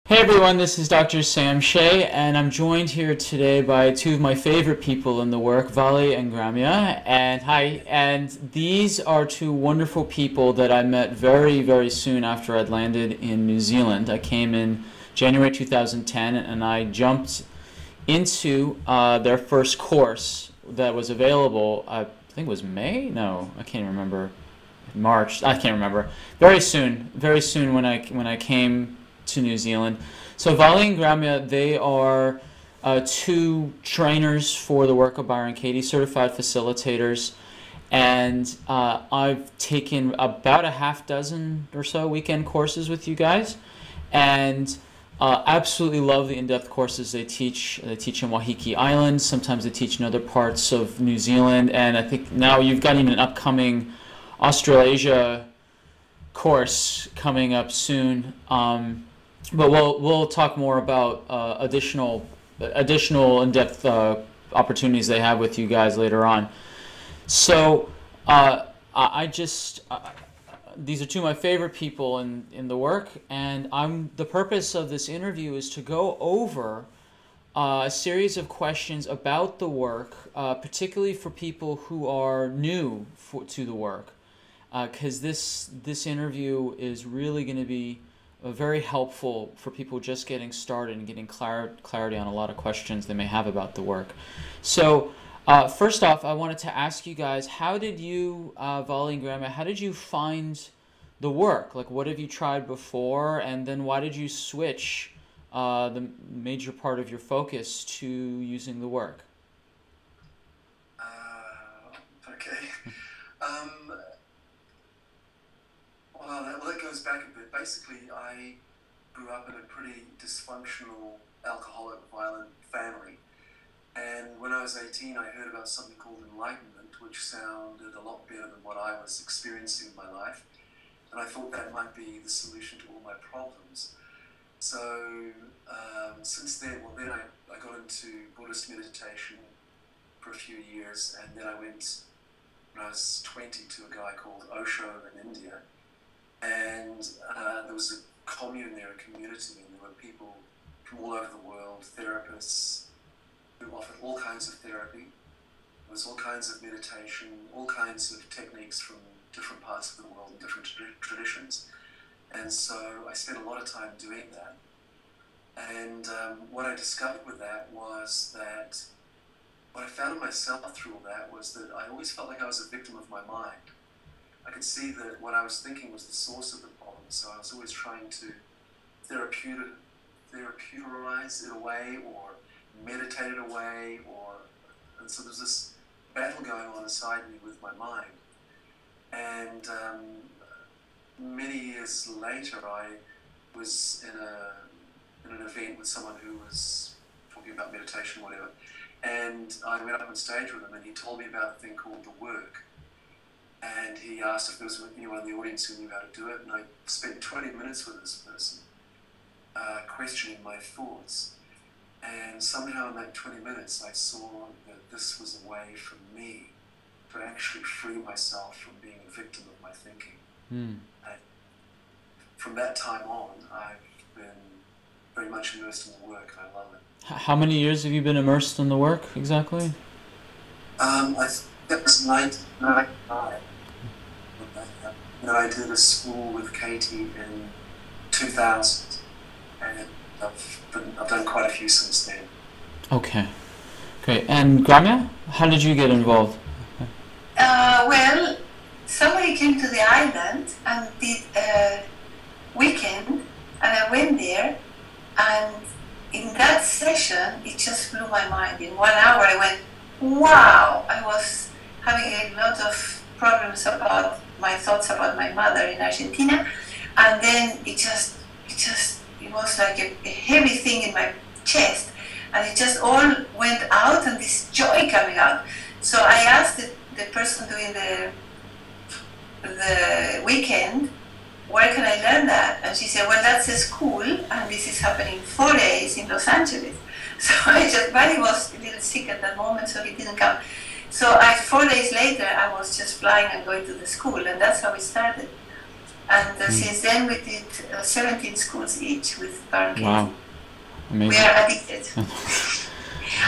Hey everyone, this is Dr. Sam Shea, and I'm joined here today by two of my favorite people in the work, Valli and Gramya. And hi, and these are two wonderful people that I met very, very soon after I'd landed in New Zealand. I came in January 2010, and I jumped into their first course that was available. I think it was May? No, I can't remember. March. I can't remember. Very soon when I came to New Zealand. So Valli and Gramya, they are two trainers for the work of Byron Katie, certified facilitators, and I've taken about a half dozen or so weekend courses with you guys, and absolutely love the in-depth courses they teach. They teach in Waiheke Island, sometimes they teach in other parts of New Zealand, and I think now you've got even an upcoming Australasia course coming up soon. But we'll talk more about additional in-depth opportunities they have with you guys later on. So these are two of my favorite people in the work, and the purpose of this interview is to go over a series of questions about the work, particularly for people who are new to the work, because this interview is really going to be very helpful for people just getting started and getting clarity on a lot of questions they may have about the work. So first off, I wanted to ask you guys, how did you, Valli and Gramya, how did you find the work? Like, what have you tried before, and then why did you switch the major part of your focus to using the work? Okay. Well, that goes back a bit. Basically, I grew up in a pretty dysfunctional, alcoholic, violent family. And when I was 18, I heard about something called enlightenment, which sounded a lot better than what I was experiencing in my life. And I thought that might be the solution to all my problems. So since then, I got into Buddhist meditation for a few years, and then I went, when I was 20, to a guy called Osho in India. And there was a commune there, a community, and there were people from all over the world, therapists who offered all kinds of therapy. There was all kinds of meditation, all kinds of techniques from different parts of the world and different traditions. And so I spent a lot of time doing that. And what I discovered with that was that what I found in myself through all that was that I always felt like I was a victim of my mind. I could see that what I was thinking was the source of the problem, so I was always trying to therapeutize it away, or meditate it away, and so there's this battle going on inside me with my mind. And many years later, I was in an event with someone who was talking about meditation, whatever, and I went up on stage with him, and he told me about a thing called the work. And he asked if there was anyone in the audience who knew how to do it, and I spent 20 minutes with this person, questioning my thoughts. And somehow in that 20 minutes, I saw that this was a way for me to actually free myself from being a victim of my thinking. And from that time on, I've been very much immersed in the work, and I love it. How many years have you been immersed in the work, exactly? I think that was 1995. I did a school with Katie in 2000, and I've done quite a few since then. Okay, great. And Gramya, how did you get involved? Well, somebody came to the island and did a weekend, and I went there, and in that session, it just blew my mind. In 1 hour, I went, wow! I was having a lot of problems about my thoughts about my mother in Argentina, and then it was like a heavy thing in my chest, and it just all went out, and this joy coming out. So I asked the person doing the weekend, where can I learn that? And she said, well, that's a school, and this is happening 4 days in Los Angeles. So Buddy was a little sick at that moment, so he didn't come. So 4 days later, I was just flying and going to the school, and that's how it started. And since then we did 17 schools each with Parent Wow, amazing. We are addicted.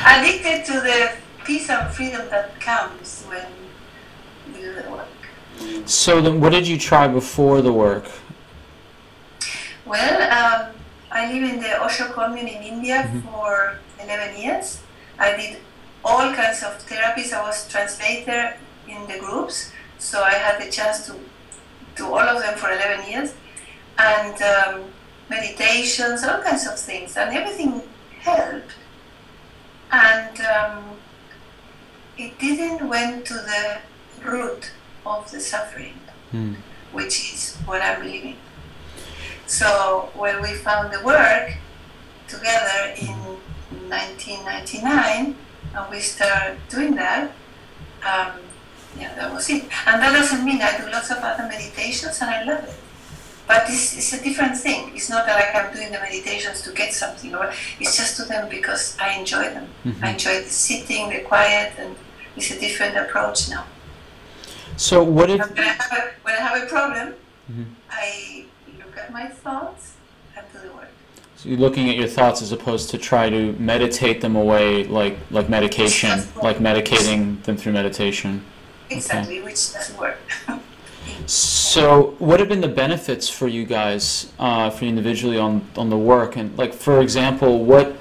Addicted to the peace and freedom that comes when we do the work. So then what did you try before the work? Well, I live in the Osho commune in India for 11 years. I did all kinds of therapies. I was translator in the groups, so I had the chance to do all of them for 11 years. And meditations, all kinds of things, and everything helped. And it didn't went to the root of the suffering, which is what I'm living. So when we found the work together in 1999, and we started doing that, yeah, that was it. And that doesn't mean I do lots of other meditations, and I love it. But it's a different thing. It's not that like I'm doing the meditations to get something, or it's just to them because I enjoy them. I enjoy the sitting, the quiet, and it's a different approach now. So what if... When I have a problem, I look at my thoughts and do the work. So you're looking at your thoughts as opposed to try to meditate them away like medication, like medicating them through meditation. Exactly, which doesn't work. So what have been the benefits for you guys, for you individually on the work? And like, for example, what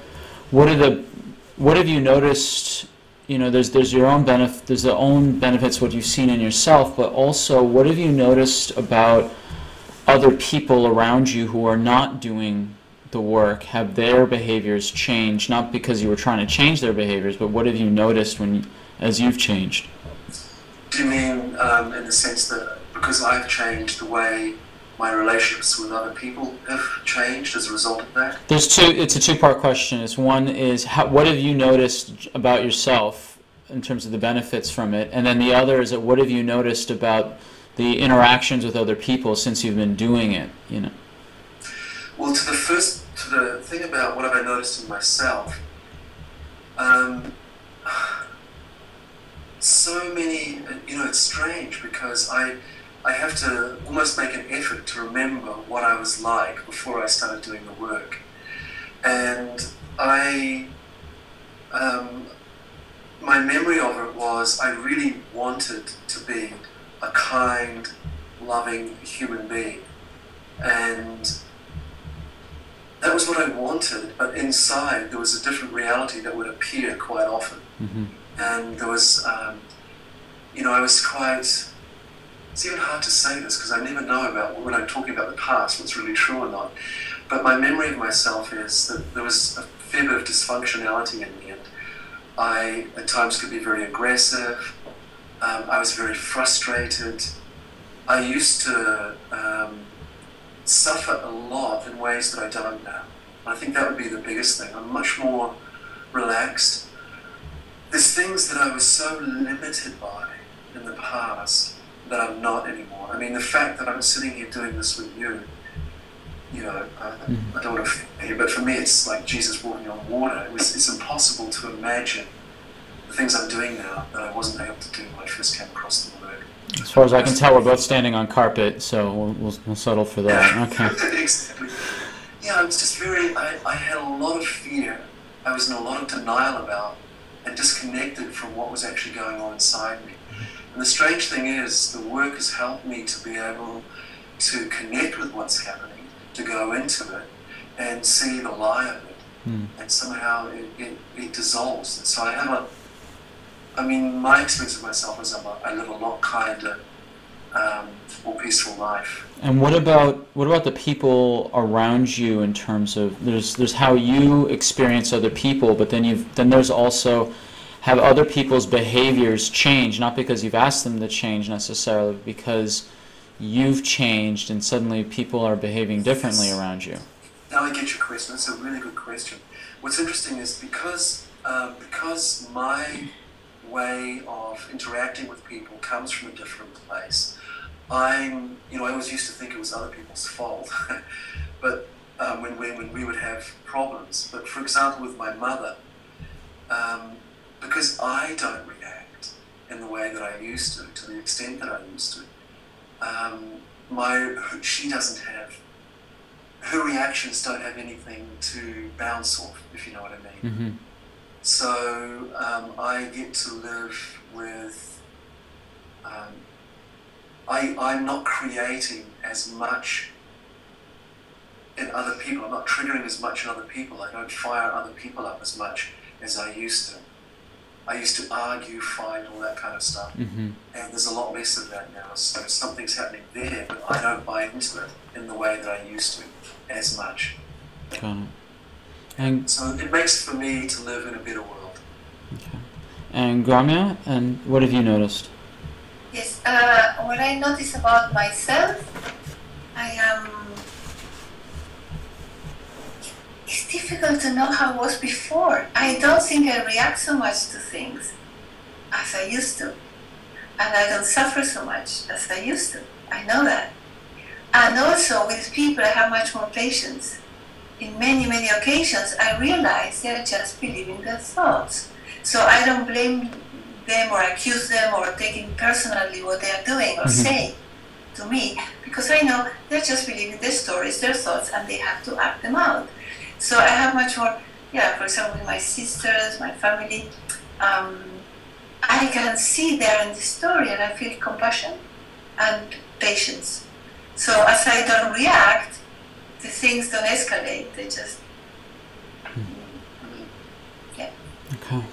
have you noticed? You know, there's your own there's the own benefits, what you've seen in yourself, but also what have you noticed about other people around you who are not doing the work? Have their behaviors changed? Not because you were trying to change their behaviors, but what have you noticed as you've changed? Do you mean in the sense that because I've changed, the way my relationships with other people have changed as a result of that? It's a two-part question. One is what have you noticed about yourself in terms of the benefits from it, and then the other is what have you noticed about the interactions with other people since you've been doing it? You know. Well, to the thing about what have I noticed in myself. So many, you know, it's strange because I have to almost make an effort to remember what I was like before I started doing the work. And my memory of it was I really wanted to be a kind, loving human being. And that was what I wanted, but inside there was a different reality that would appear quite often. And there was, you know, I was quite, it's even hard to say this because I never know about when I'm talking about the past, what's really true or not. But my memory of myself is that there was a fair bit of dysfunctionality in me, and I at times could be very aggressive. I was very frustrated. I used to suffer a lot in ways that I don't now. I think that would be the biggest thing. I'm much more relaxed. There's things that I was so limited by in the past that I'm not anymore. I mean, the fact that I'm sitting here doing this with you, you know, I don't want to offend you, but for me it's like Jesus walking on water. It's impossible to imagine the things I'm doing now that I wasn't able to do when I first came across the word. As far as I can tell, we're both standing on carpet, so we'll settle for that. Yeah. Okay. Exactly. Yeah, I was just I had a lot of fear. I was in a lot of denial about and disconnected from what was actually going on inside me. And the strange thing is, the work has helped me to be able to connect with what's happening, to go into it and see the lie of it. And somehow it dissolves. And so I mean, my experience of myself is I live a lot kinder, more peaceful life. And what about the people around you in terms of there's how you experience other people, but then there's also have other people's behaviors change, not because you've asked them to change necessarily, but because you've changed and suddenly people are behaving differently around you. Now I get your question. That's a really good question. What's interesting is because my way of interacting with people comes from a different place. I always used to think it was other people's fault, but when we would have problems. But for example, with my mother, because I don't react in the way that I used to the extent that I used to, she doesn't have, her reactions don't have anything to bounce off, if you know what I mean. Mm-hmm. So I get to live with, I'm not creating as much in other people. I'm not triggering as much in other people. I don't fire other people up as much as I used to. I used to argue, fight, all that kind of stuff. Mm-hmm. And there's a lot less of that now. So something's happening there, but I don't buy into it in the way that I used to as much. Got it. And so it makes for me to live in a better world. okay. And Gramya, and what have you noticed? Yes, what I notice about myself, I am. It's difficult to know how I was before. I don't think I react so much to things as I used to. And I don't suffer so much as I used to. I know that. And also with people I have much more patience. In many, many occasions I realize they're just believing their thoughts. So I don't blame them or accuse them or taking personally what they are doing or saying to me, because I know they're just believing their stories, their thoughts, and they have to act them out. So I have much more, for example, with my sisters, my family, I can see there in the story and I feel compassion and patience. So as I don't react, the things don't escalate, they just, Okay.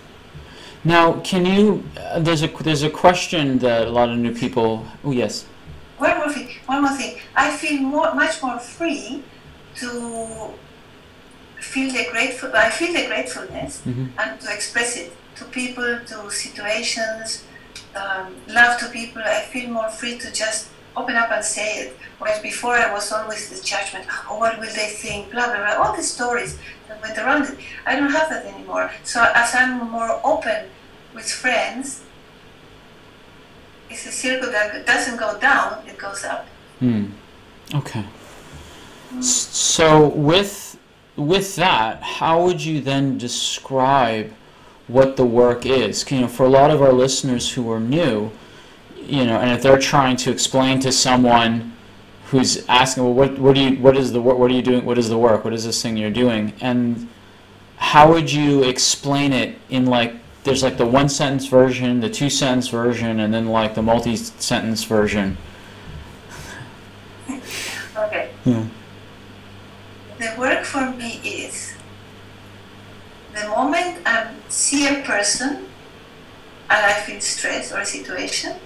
Now, can you, there's a question that a lot of new people, oh yes. One more thing. I feel much more free to feel the gratefulness and to express it to people, to situations, love to people. I feel more free to just open up and say it. Whereas before I was always this judgment, oh, what will they think, blah, blah, blah, all the stories that went around it. I don't have that anymore. So as I'm more open with friends, it's a circle that doesn't go down, it goes up. Okay. So with that, how would you then describe what the work is? You know, for a lot of our listeners who are new, you know, and if they're trying to explain to someone who's asking, well, what is the work? What are you doing? What is the work? What is this thing you're doing? And how would you explain it in, like, there's like the one sentence version, the two sentence version, and then like the multi-sentence version? Okay. Yeah. The work for me is the moment I see a person and I feel stress or a situation,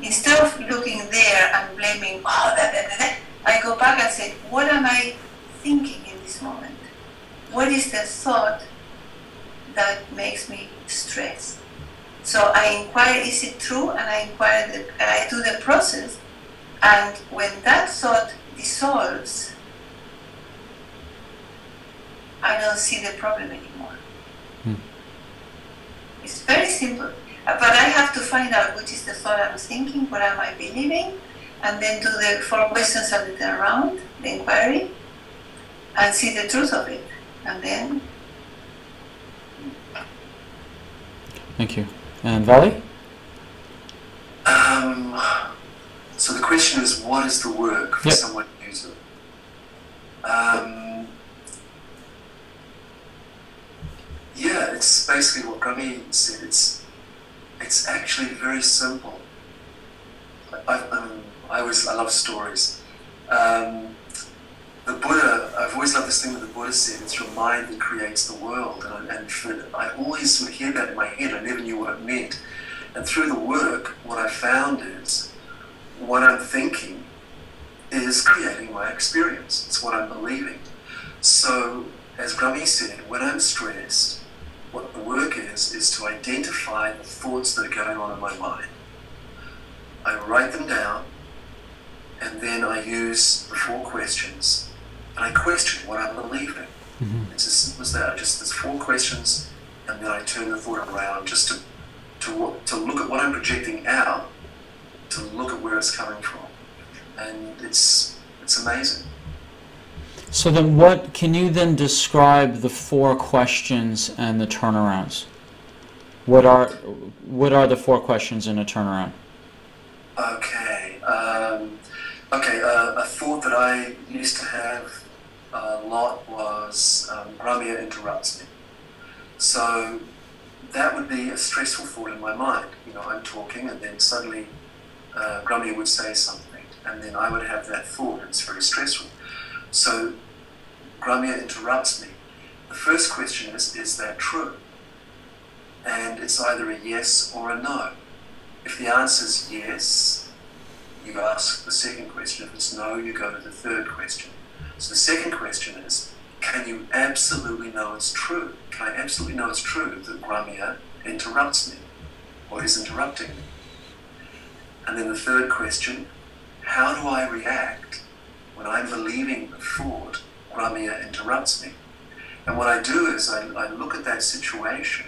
instead of looking there and blaming, I go back and say, what am I thinking in this moment? What is the thought that makes me stress? So I inquire, is it true? And I do the process. And when that thought dissolves, I don't see the problem anymore. It's very simple. But I have to find out which is the thought I'm thinking, what am I believing, and then do the 4 questions of the turnaround, the inquiry, and see the truth of it. And then... Thank you. And Valli? So the question is, what is the work for someone who's it's basically what Gramya said. It's actually very simple. I love stories. The Buddha, I've always loved this thing that the Buddha said, it's your mind that creates the world. And I always would hear that in my head, I never knew what it meant. And through the work, what I found is, what I'm thinking is creating my experience. It's what I'm believing. So, as Gramya said, when I'm stressed, what the work is to identify the thoughts that are going on in my mind. I write them down, and then I use the 4 questions, and I question what I'm believing. It's as simple as that. Just there's 4 questions, and then I turn the thought around just to look at what I'm projecting out, to look at where it's coming from, and it's amazing. So then what, can you then describe the 4 questions and the turnarounds? What are the 4 questions in a turnaround? Okay. Okay, a thought that I used to have a lot was Gramya interrupts me. So that would be a stressful thought in my mind. You know, I'm talking and then suddenly Gramya would say something and then I would have that thought and it's very stressful. So Gramya interrupts me. The first question is that true? And it's either a yes or a no. If the answer is yes, you ask the second question. If it's no, you go to the third question. So the second question is, can you absolutely know it's true? Can I absolutely know it's true that Gramya interrupts me or is interrupting me? And then the third question, how do I react when I'm believing the thought Gramya interrupts me? And what I do is I look at that situation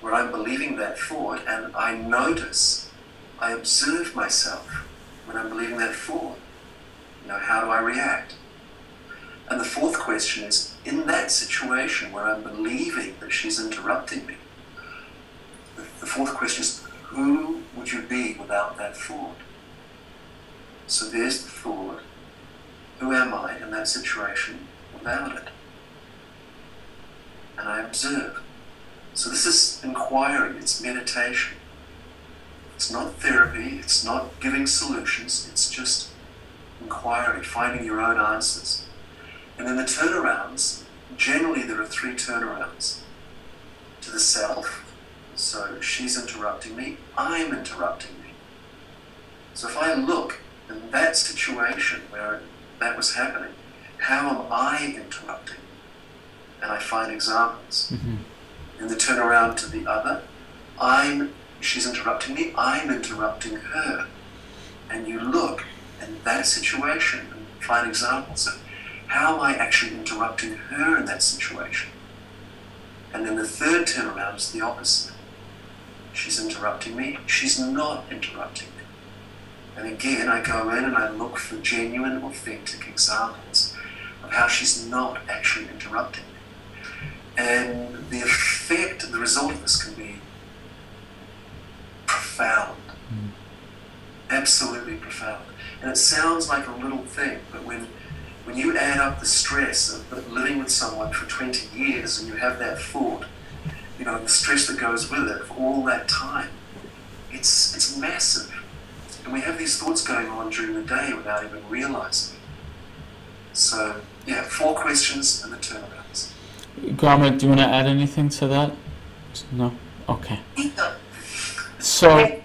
where I'm believing that thought and I notice, I observe myself when I'm believing that thought. You know, how do I react? And the fourth question is, in that situation where I'm believing that she's interrupting me, the fourth question is, who would you be without that thought? So there's the thought, who am I in that situation without it? And I observe. So this is inquiry, it's meditation. It's not therapy, it's not giving solutions, it's just inquiry, finding your own answers. And then the turnarounds, generally there are 3 turnarounds. To the self, so she's interrupting me, I'm interrupting me. So if I look in that situation where that was happening, how am I interrupting? And I find examples. Mm-hmm. And the turnaround to the other, she's interrupting me, I'm interrupting her. And you look in that situation and find examples of how am I actually interrupting her in that situation. And then the third turnaround is the opposite. She's interrupting me, she's not interrupting me. And again, I go in and I look for genuine, authentic examples of how she's not actually interrupting me. And the effect, the result of this can be profound, absolutely profound. And it sounds like a little thing, but when you add up the stress of living with someone for 20 years and you have that thought, you know, the stress that goes with it for all that time, it's massive. And we have these thoughts going on during the day without even realizing it. So, yeah, 4 questions and the turnarounds. Gramya, do you want to add anything to that? No? Okay. So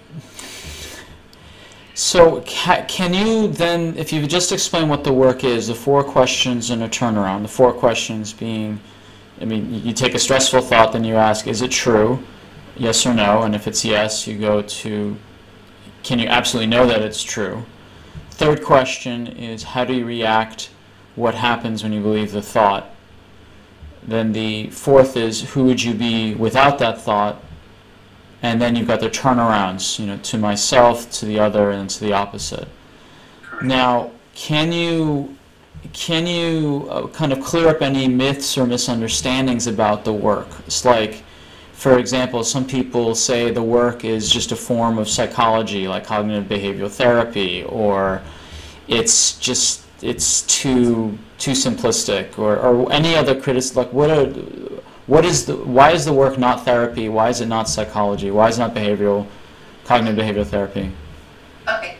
can you then, if you just explain what the work is, the 4 questions and a turnaround, the 4 questions being, I mean, you take a stressful thought, then you ask, is it true? Yes or no? And if it's yes, you go to, can you absolutely know that it's true? Third question is, how do you react? What happens when you believe the thought? Then the fourth is, who would you be without that thought? And then you've got the turnarounds, you know, to myself, to the other, and to the opposite. Now, can you kind of clear up any myths or misunderstandings about the work? It's like, for example, some people say the work is just a form of psychology, like cognitive behavioral therapy, or it's too simplistic, or any other criticism. Like, why is the work not therapy? Why is it not psychology? Why is it not cognitive behavioral therapy? Okay.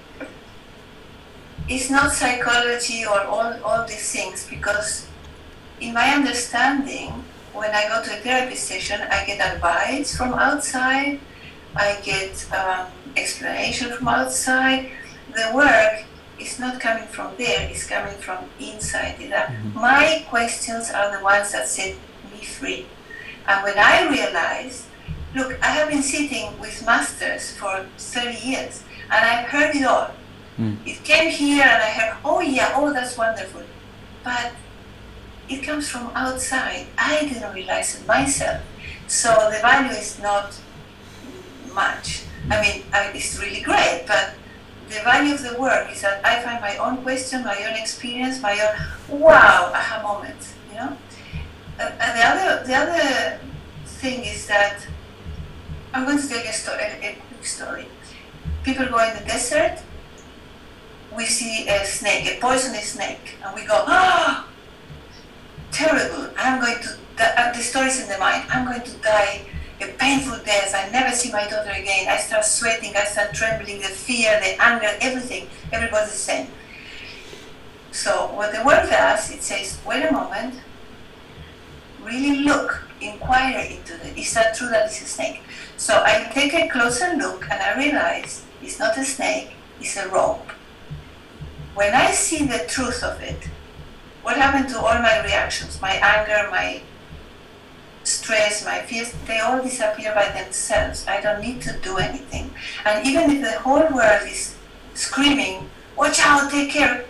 It's not psychology or all these things, because in my understanding, when I go to a therapy session, I get advice from outside, I get explanation from outside. The work is not coming from there, it's coming from inside. My questions are the ones that set me free. And when I realized, look, I have been sitting with masters for 30 years, and I've heard it all. It came here and I heard, oh yeah, oh that's wonderful. But it comes from outside. I didn't realize it myself. So the value is not much. I mean, it's really great, but the value of the work is that I find my own question, my own experience, my own wow, aha moment, you know? And the other thing is that I'm going to tell you a quick story. People go in the desert. we see a snake, a poisonous snake, and we go, ah, terrible, I'm going to die. The stories in the mind, I'm going to die a painful death, I never see my daughter again, I start sweating, I start trembling, the fear, the anger, everything, everybody's the same. So what the work does, it says, wait a moment, really look, inquire into it. Is that true that it's a snake? So I take a closer look and I realize it's not a snake, it's a rope. When I see the truth of it, what happened to all my reactions, my anger, my stress, my fears, they all disappear by themselves. I don't need to do anything. And even if the whole world is screaming, watch out, take care,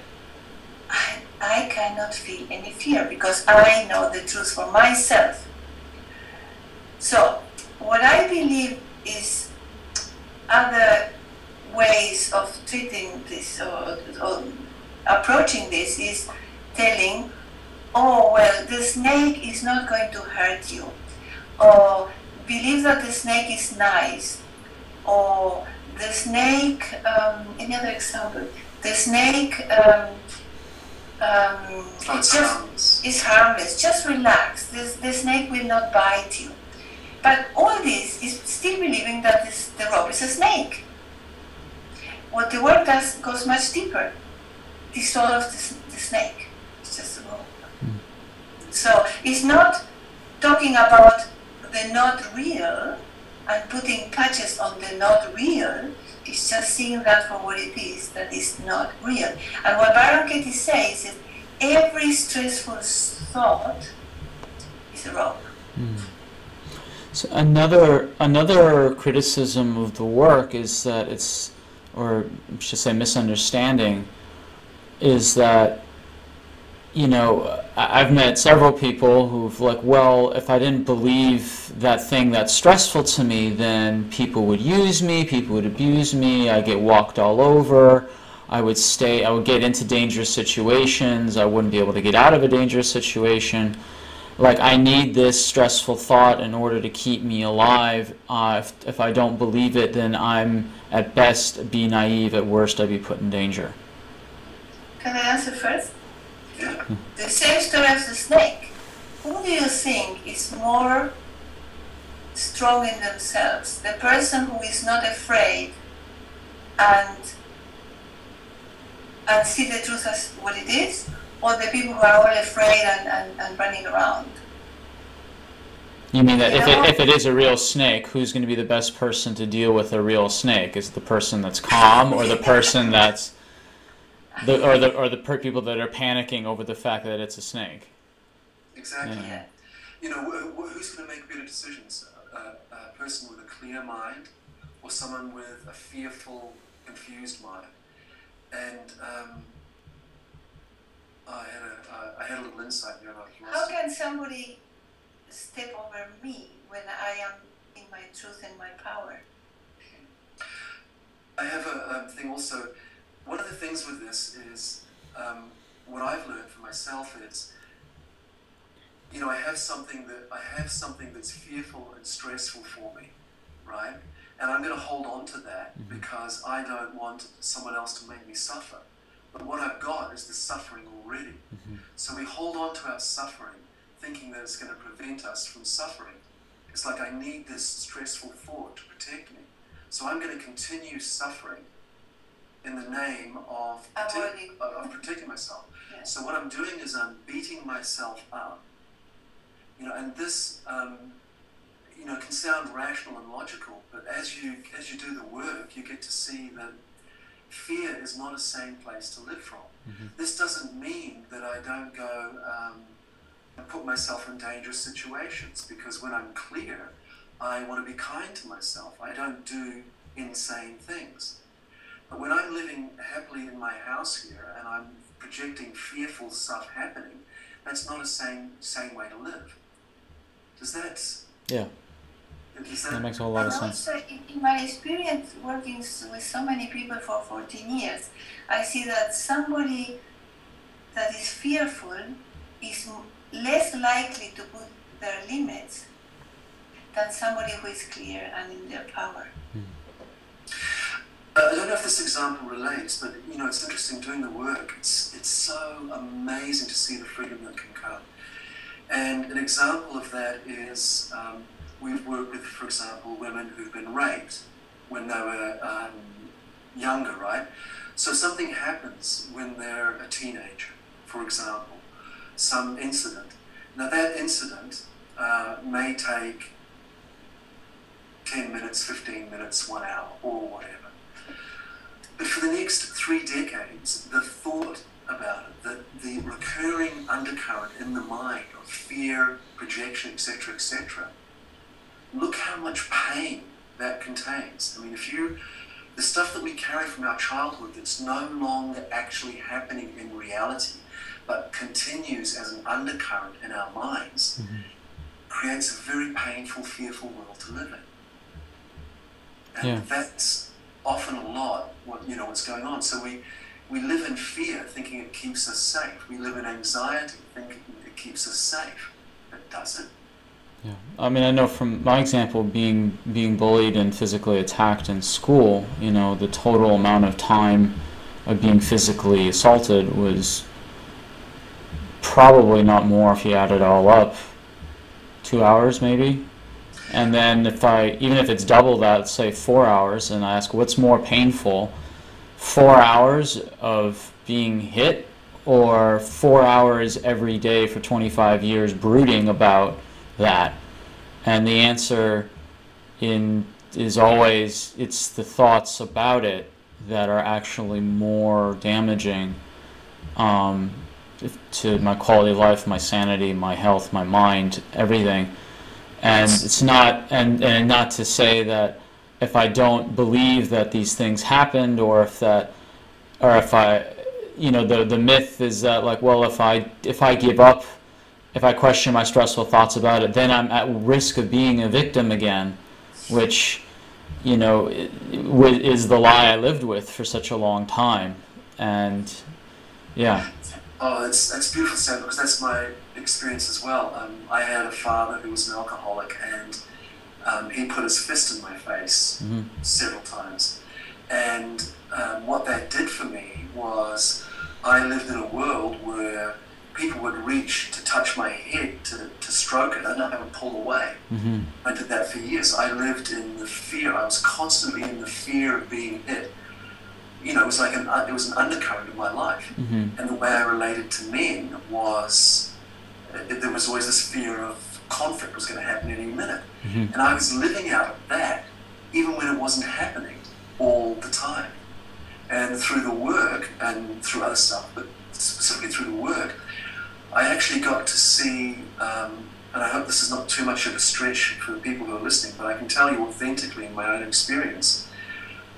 I cannot feel any fear because I know the truth for myself. So, what I believe is other ways of treating this or approaching this is telling, oh, well, the snake is not going to hurt you, or believe that the snake is nice, or the snake, any other example, the snake is harmless, just relax, the snake will not bite you. But all this is still believing that the rope is a snake. What the work does goes much deeper, dissolves the snake, it's just a rope. So it's not talking about the not real and putting patches on the not real, it's just seeing that for what it is, that is not real. And what Byron Katie says is every stressful thought is a rope. So another criticism of the work is that it's, or I should say misunderstanding, is that, you know, I've met several people who've like, well, if I didn't believe that thing that's stressful to me, then people would use me, people would abuse me, I get walked all over, I would get into dangerous situations, I wouldn't be able to get out of a dangerous situation. Like, I need this stressful thought in order to keep me alive. If I don't believe it, then I'm at best be naive, at worst I'd be put in danger. Can I answer first? The same story as the snake. Who do you think is more strong in themselves? The person who is not afraid and see the truth as what it is, or the people who are all afraid and running around? You mean that if it is a real snake, who's going to be the best person to deal with a real snake? Is it the person that's calm, or the person that's people that are panicking over the fact that it's a snake? Exactly. Yeah. You know, who's going to make better decisions? A person with a clear mind, or someone with a fearful, confused mind? And I had a little insight there about curiosity. How can somebody step over me when I am in my truth and my power? I have a thing also. One of the things with this is, what I've learned for myself is, you know, I have something that's fearful and stressful for me, right? And I'm going to hold on to that because I don't want someone else to make me suffer. But what I've got is the suffering already. So we hold on to our suffering, thinking that it's going to prevent us from suffering. It's like, I need this stressful thought to protect me. So I'm going to continue suffering in the name of protecting myself. Yes. So what I'm doing is I'm beating myself up. You know, and this, you know, can sound rational and logical, but as you do the work, you get to see that fear is not a sane place to live from. This doesn't mean that I don't go and put myself in dangerous situations, because when I'm clear, I want to be kind to myself. I don't do insane things. But when I'm living happily in my house here and I'm projecting fearful stuff happening, that's not a sane way to live. Does that? Yeah. That makes a whole lot of sense. Also, in my experience working with so many people for 14 years, I see that somebody that is fearful is less likely to put their limits than somebody who is clear and in their power. I don't know if this example relates, but you know, it's interesting doing the work. It's so amazing to see the freedom that can come. And an example of that is we've worked with, for example, women who've been raped when they were younger, right? So something happens when they're a teenager, for example, some incident. Now that incident may take 10 minutes, 15 minutes, 1 hour, or whatever. But for the next 3 decades, the thought about it, the recurring undercurrent in the mind of fear, projection, etc., look how much pain that contains. I mean, the stuff that we carry from our childhood that's no longer actually happening in reality, but continues as an undercurrent in our minds, creates a very painful, fearful world to live in. And that's often a lot what's going on. So we live in fear, thinking it keeps us safe. We live in anxiety, thinking it keeps us safe. But does it? Yeah, I mean, I know from my example, being bullied and physically attacked in school, you know, the total amount of time of being physically assaulted was probably not more, if you add it all up, 2 hours maybe. And then even if it's double that, say 4 hours, and I ask what's more painful, 4 hours of being hit or 4 hours every day for 25 years brooding about that? And the answer is always, it's the thoughts about it that are actually more damaging to my quality of life, my sanity, my health, my mind, everything. And it's not, and not to say that if I don't believe that these things happened, or if I, you know, the myth is that, like, well, if I give up, if I question my stressful thoughts about it, then I'm at risk of being a victim again, which, you know, is the lie I lived with for such a long time. And yeah. Oh, that's beautiful, Sam, because that's my experience as well. I had a father who was an alcoholic, and he put his fist in my face several times. And what that did for me was I lived in a world where people would reach to touch my head to stroke it, and I would pull away. I did that for years. I lived in the fear. I was constantly in the fear of being hit. You know, it was like it was an undercurrent of my life. And the way I related to men was there was always this fear of conflict was going to happen any minute. And I was living out of that, even when it wasn't happening all the time. And through the work and through other stuff, but specifically through the work, I actually got to see, and I hope this is not too much of a stretch for the people who are listening, but I can tell you authentically in my own experience,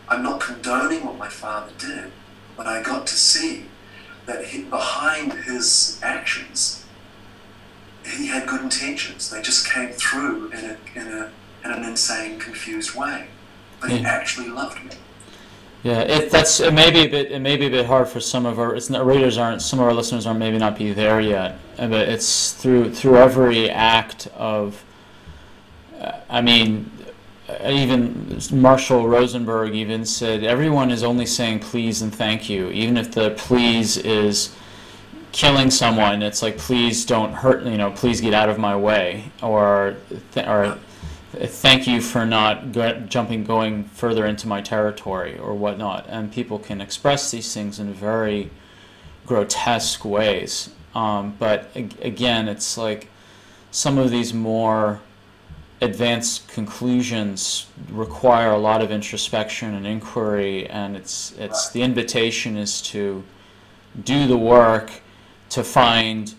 I'm not condoning what my father did, but I got to see that behind his actions, he had good intentions. They just came through in an insane, confused way. But he actually loved me. Yeah, it may be a bit hard for some of our readers aren't, some of our listeners aren't, maybe not be there yet. But it's through every act of, I mean, even Marshall Rosenberg even said everyone is only saying please and thank you, even if the please is killing someone. It's like, please don't hurt, you know, please get out of my way, or thank you for not going further into my territory or whatnot. And people can express these things in very grotesque ways. But again, it's like some of these more advanced conclusions require a lot of introspection and inquiry, and it's the invitation is to do the work, to find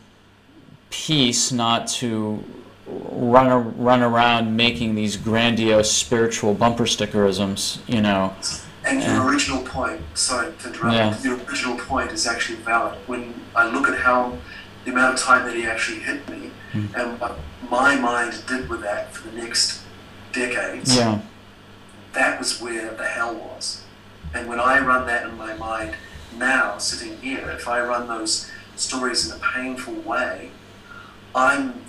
peace, not to run around making these grandiose spiritual bumper stickerisms, you know. And your original point, sorry to interrupt, your original point is actually valid. When I look at how the amount of time that he actually hit me, and what my mind did with that for the next decades, that was where the hell was. And when I run that in my mind now, sitting here, if I run those stories in a painful way,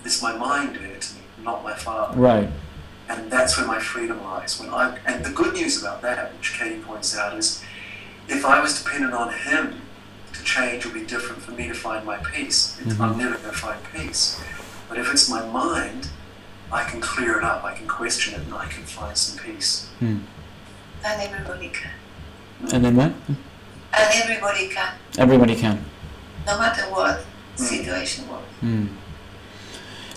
it's my mind doing it to me, not my father. Right. And that's where my freedom lies. And the good news about that, which Katie points out, is if I was dependent on him to change or be different for me to find my peace, I'm never going to find peace. But if it's my mind, I can clear it up, I can question it, and I can find some peace. And everybody can. And then what? And everybody can. Everybody can. No matter what situation was.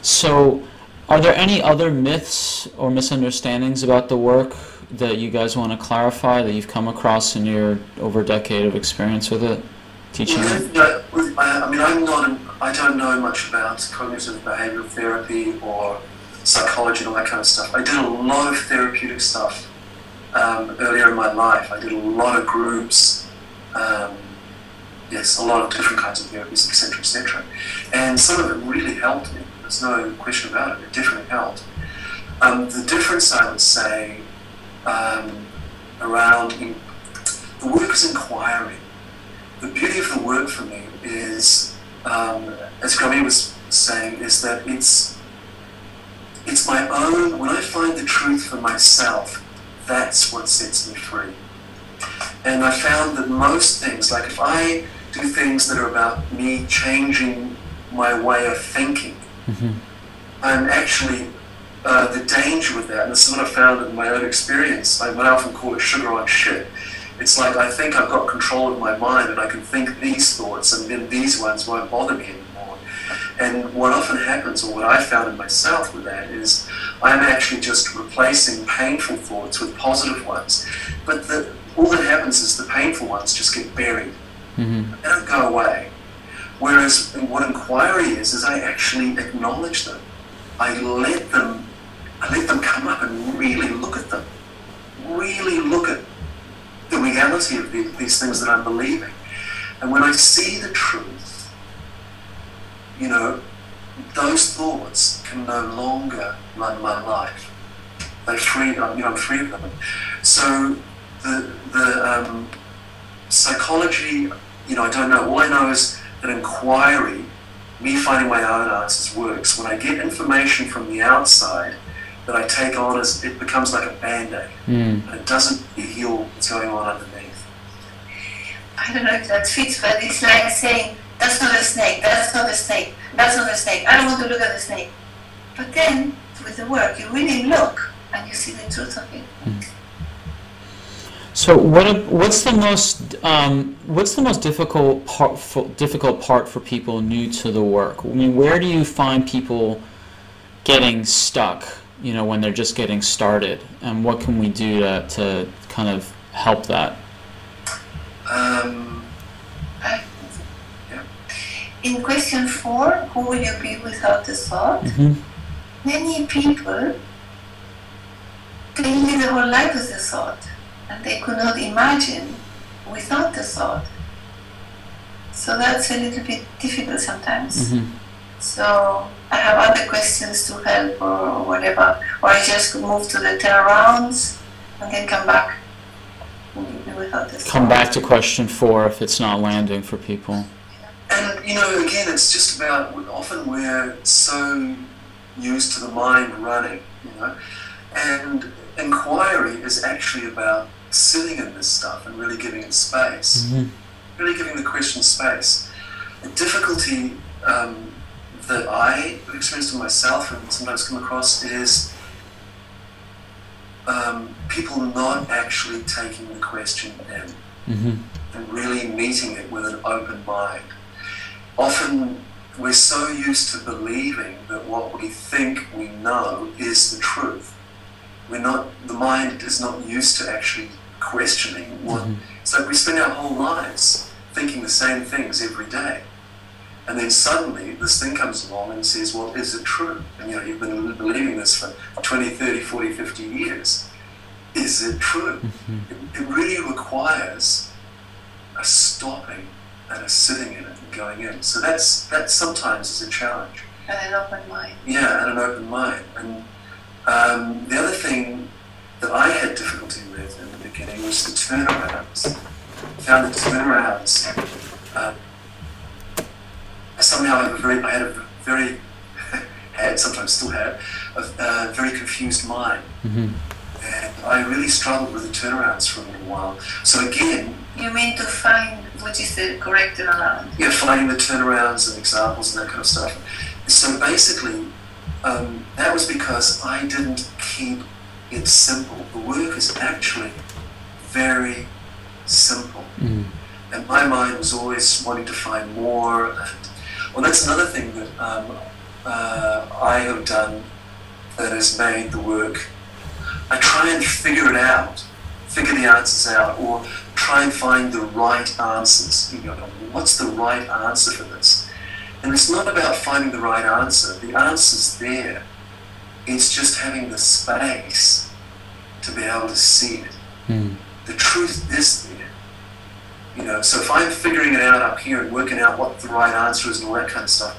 So, are there any other myths or misunderstandings about the work that you guys want to clarify that you've come across in your over a decade of experience with it, teaching it? I mean, I don't know much about cognitive behavioral therapy or psychology and all that kind of stuff. I did a lot of therapeutic stuff earlier in my life. I did a lot of groups, yes, a lot of different kinds of therapies, etc., etc. And some of it really helped me. There's no question about it. It definitely helped. The difference, I would say, around the work is inquiry. The beauty of the work for me is, as Gramya was saying, is that it's my own. When I find the truth for myself, that's what sets me free. And I found that most things, like if I do things that are about me changing my way of thinking, I'm actually, the danger with that, and this is what I found in my own experience, I often call it sugar on shit. It's like I think I've got control of my mind and I can think these thoughts and then these ones won't bother me anymore. And what often happens, or what I found in myself with that, is I'm actually just replacing painful thoughts with positive ones. But all that happens is the painful ones just get buried. They don't go away. Whereas what inquiry is I actually acknowledge them. I let them come up and really look at them. Really look at the reality of these things that I'm believing. And when I see the truth, you know, those thoughts can no longer run my life. They're free, I'm free of them. So the psychology, you know, I don't know. All I know is that inquiry, me finding my own answers, works. When I get information from the outside that I take on, as it becomes like a band-aid. And it doesn't heal what's going on underneath. I don't know if that fits, but it's like saying, that's not a snake, that's not a snake, that's not a snake, I don't want to look at the snake. But then, with the work, you really look and you see the truth of it. So what's the most difficult part for people new to the work? I mean, where do you find people getting stuck, you know, when they're just getting started, and what can we do to kind of help that? In question 4, who will you be without the thought? Many people, they live their whole life with the thought, and they could not imagine without the thought. So that's a little bit difficult sometimes. So I have other questions to help or whatever, or I just move to the 10 rounds and then come back without the thought. Come back to question 4 if it's not landing for people. And, you know, again, it's just about, often we're so used to the mind running, you know, and inquiry is actually about sitting in this stuff and really giving it space, really giving the question space. The difficulty that I experienced in myself and sometimes come across is people not actually taking the question in and really meeting it with an open mind. Often we're so used to believing that what we think we know is the truth. The mind is not used to actually questioning what. So we spend our whole lives thinking the same things every day. And then suddenly this thing comes along and says, well, is it true? And you know, you've been believing this for 20, 30, 40, 50 years. Is it true? It really requires a stopping and a sitting in it and going in. So that sometimes is a challenge. And an open mind. Yeah, and an open mind. And the other thing that I had difficulty with in the beginning was the turnarounds. I found the turnarounds. Somehow I had a very had, sometimes still have, a very confused mind. Mm-hmm. And I really struggled with the turnarounds for a little while. So again... You mean to find which is the correct turnaround? Yeah, finding the turnarounds and examples and that kind of stuff. So basically, that was because I didn't keep it simple. The work is actually very simple. Mm. And my mind was always wanting to find more. And, well, that's another thing that I have done that has made the work. I try and figure it out, figure the answers out, or try and find the right answers. You know, what's the right answer for this? And it's not about finding the right answer. The answer's there. It's just having the space to be able to see it. Mm. The truth is there. You know, so if I'm figuring it out up here and working out what the right answer is and all that kind of stuff,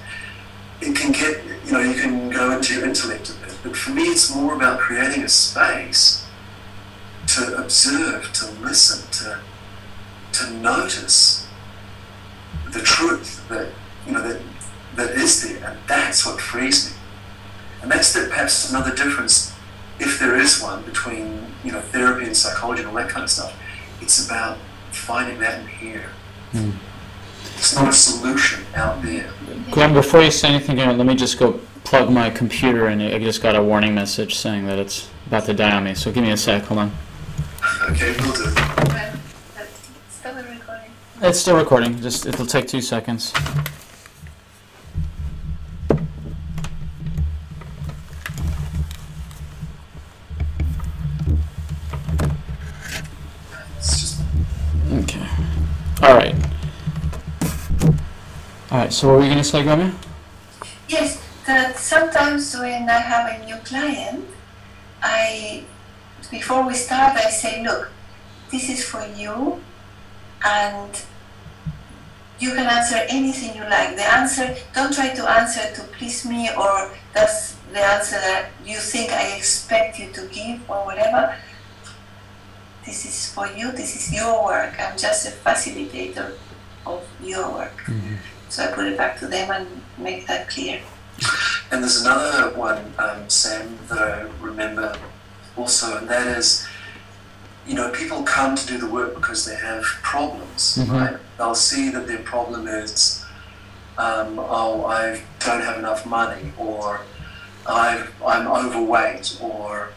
it can get, you know, you can go into your intellect a bit. But for me, it's more about creating a space to observe, to listen, to notice the truth that, you know, that is there, and that's what frees me. And that's perhaps another difference, if there is one, between, you know, therapy and psychology and all that kind of stuff. It's about finding that in here. Mm. It's not a solution out there. Glenn, before you say anything, let me just go plug my computer in. I just got a warning message saying that it's about to die on me, so give me a sec, hold on. Okay, we'll do. Well, stop the recording. It's still recording, just it'll take 2 seconds. It's just... Okay. Alright. Alright, so what were you going to say, Gramya? Yes, that sometimes when I have a new client, before we start, I say, look, this is for you, and you can answer anything you like. The answer, don't try to answer to please me, or that's the answer that you think I expect you to give, or whatever. This is for you, this is your work. I'm just a facilitator of your work. Mm-hmm. So I put it back to them and make that clear. And there's another one, Sam, that I remember also, and that is, you know, people come to do the work because they have problems, Mm-hmm. right? They'll see that their problem is, oh, I don't have enough money, or I'm overweight, or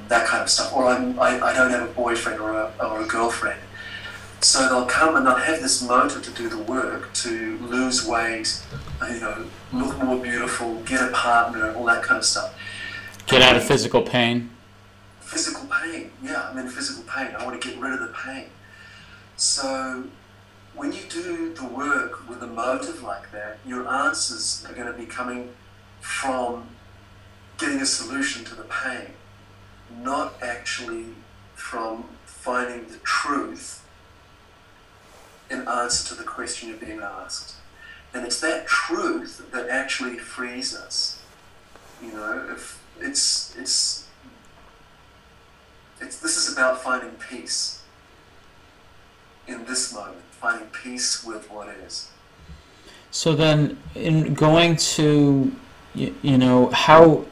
that kind of stuff, or I don't have a boyfriend or a girlfriend. So they'll come and they'll have this motive to do the work, to lose weight, you know, look more beautiful, get a partner, all that kind of stuff. Get out of physical pain. Physical pain, yeah, I'm in physical pain. I want to get rid of the pain. So when you do the work with a motive like that, your answers are going to be coming from getting a solution to the pain, not actually from finding the truth in answer to the question you're being asked. And it's that truth that actually frees us. You know, if this is about finding peace in this moment, finding peace with what is. So then, in going to, you know, how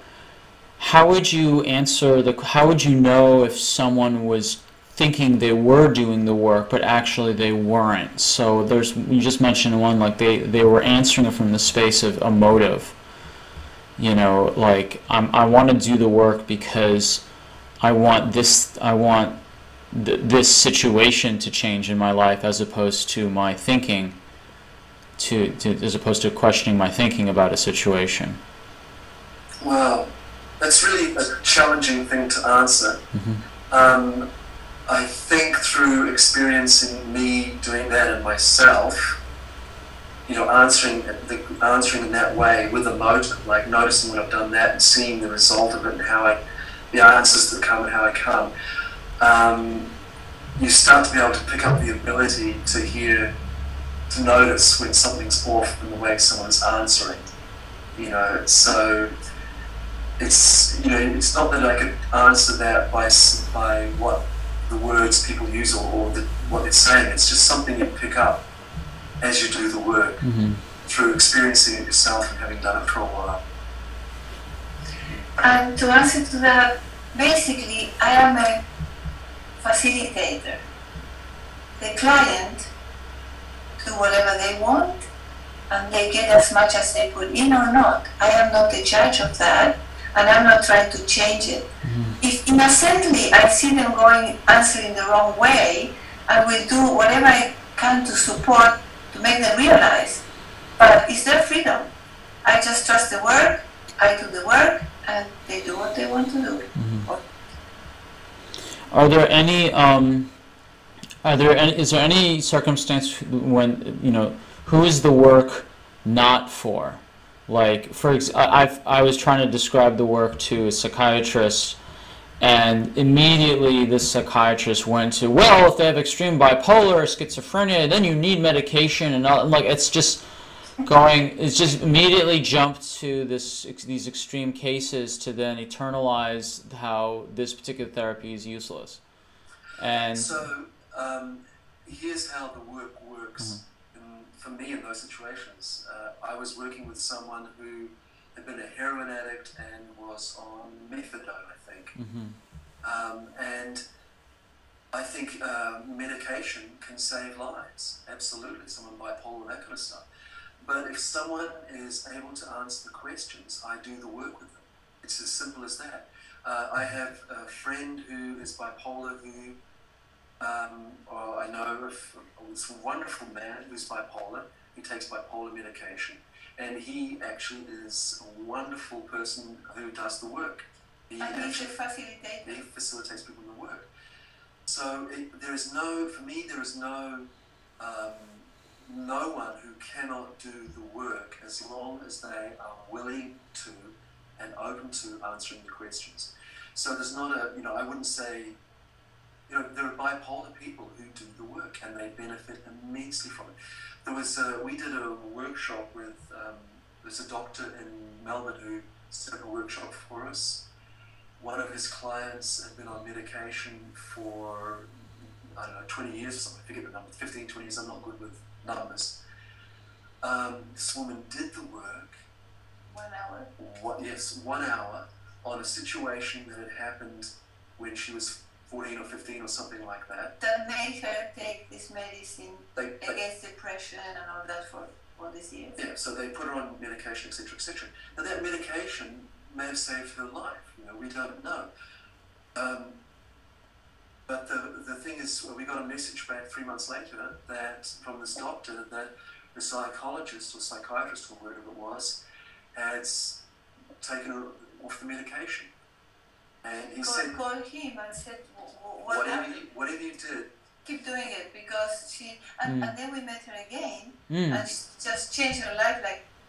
would you answer how would you know if someone was thinking they were doing the work, but actually they weren't? So you just mentioned one, like they were answering it from the space of a motive. You know, like I want to do the work because I want this situation to change in my life, as opposed to my thinking, as opposed to questioning my thinking about a situation. Well, that's really a challenging thing to answer. Mm-hmm. I think through experiencing me doing that in myself, you know, answering in that way with a motive, like noticing when I've done that and seeing the result of it and the answers that come and how I come, you start to be able to pick up the ability to notice when something's off in the way someone's answering. You know, so it's, you know, it's not that I could answer that by what the words people use or what they're saying. It's just something you pick up as you do the work, Mm-hmm. through experiencing it yourself and having done it for a while. And to answer to that, basically, I am a facilitator. The client do whatever they want, and they get as much as they put in or not. I am not the judge of that, and I'm not trying to change it. If innocently I see them going answering the wrong way, I will do whatever I can to support, to make them realize. But it's their freedom. I just trust the work, I do the work, and they do what they want to do. Are there any is there any circumstance when, you know, who is the work not for? Like, I was trying to describe the work to a psychiatrist, and immediately this psychiatrist went to, well, if they have extreme bipolar or schizophrenia, then you need medication, and all, like, it's just immediately jumped to these extreme cases to then eternalize how this particular therapy is useless. And so here's how the work works. For me, in those situations, I was working with someone who had been a heroin addict and was on methadone, I think. And I think medication can save lives, absolutely, someone bipolar, that kind of stuff. But if someone is able to answer the questions, I do the work with them. It's as simple as that. I have a friend who is bipolar who, I know of this wonderful man who's bipolar, who takes bipolar medication, and he actually is a wonderful person who does the work. And he's a facilitator. He facilitates people in the work. So there is no, for me, there is no one who cannot do the work as long as they are willing to and open to answering the questions. So there's not a, you know, I wouldn't say, you know, there are bipolar people who do the work and they benefit immensely from it. There was we did a workshop with, there's a doctor in Melbourne who set up a workshop for us. One of his clients had been on medication for, I don't know, 20 years or something, I forget the number, 15, 20 years, I'm not good with numbers. This woman did the work. 1 hour? 1 hour on a situation that had happened when she was 14 or 15 or something like that. That made her take this medicine against depression and all that for all these years. Yeah, so they put her on medication, etc., etc. Now that medication may have saved her life, you know, we don't know. But the thing is, we got a message back 3 months later that from this doctor that the psychologist or psychiatrist or whatever it was had taken her off the medication. And he said, called him and said, whatever you did, keep doing it, because she, and then we met her again, and she just changed her life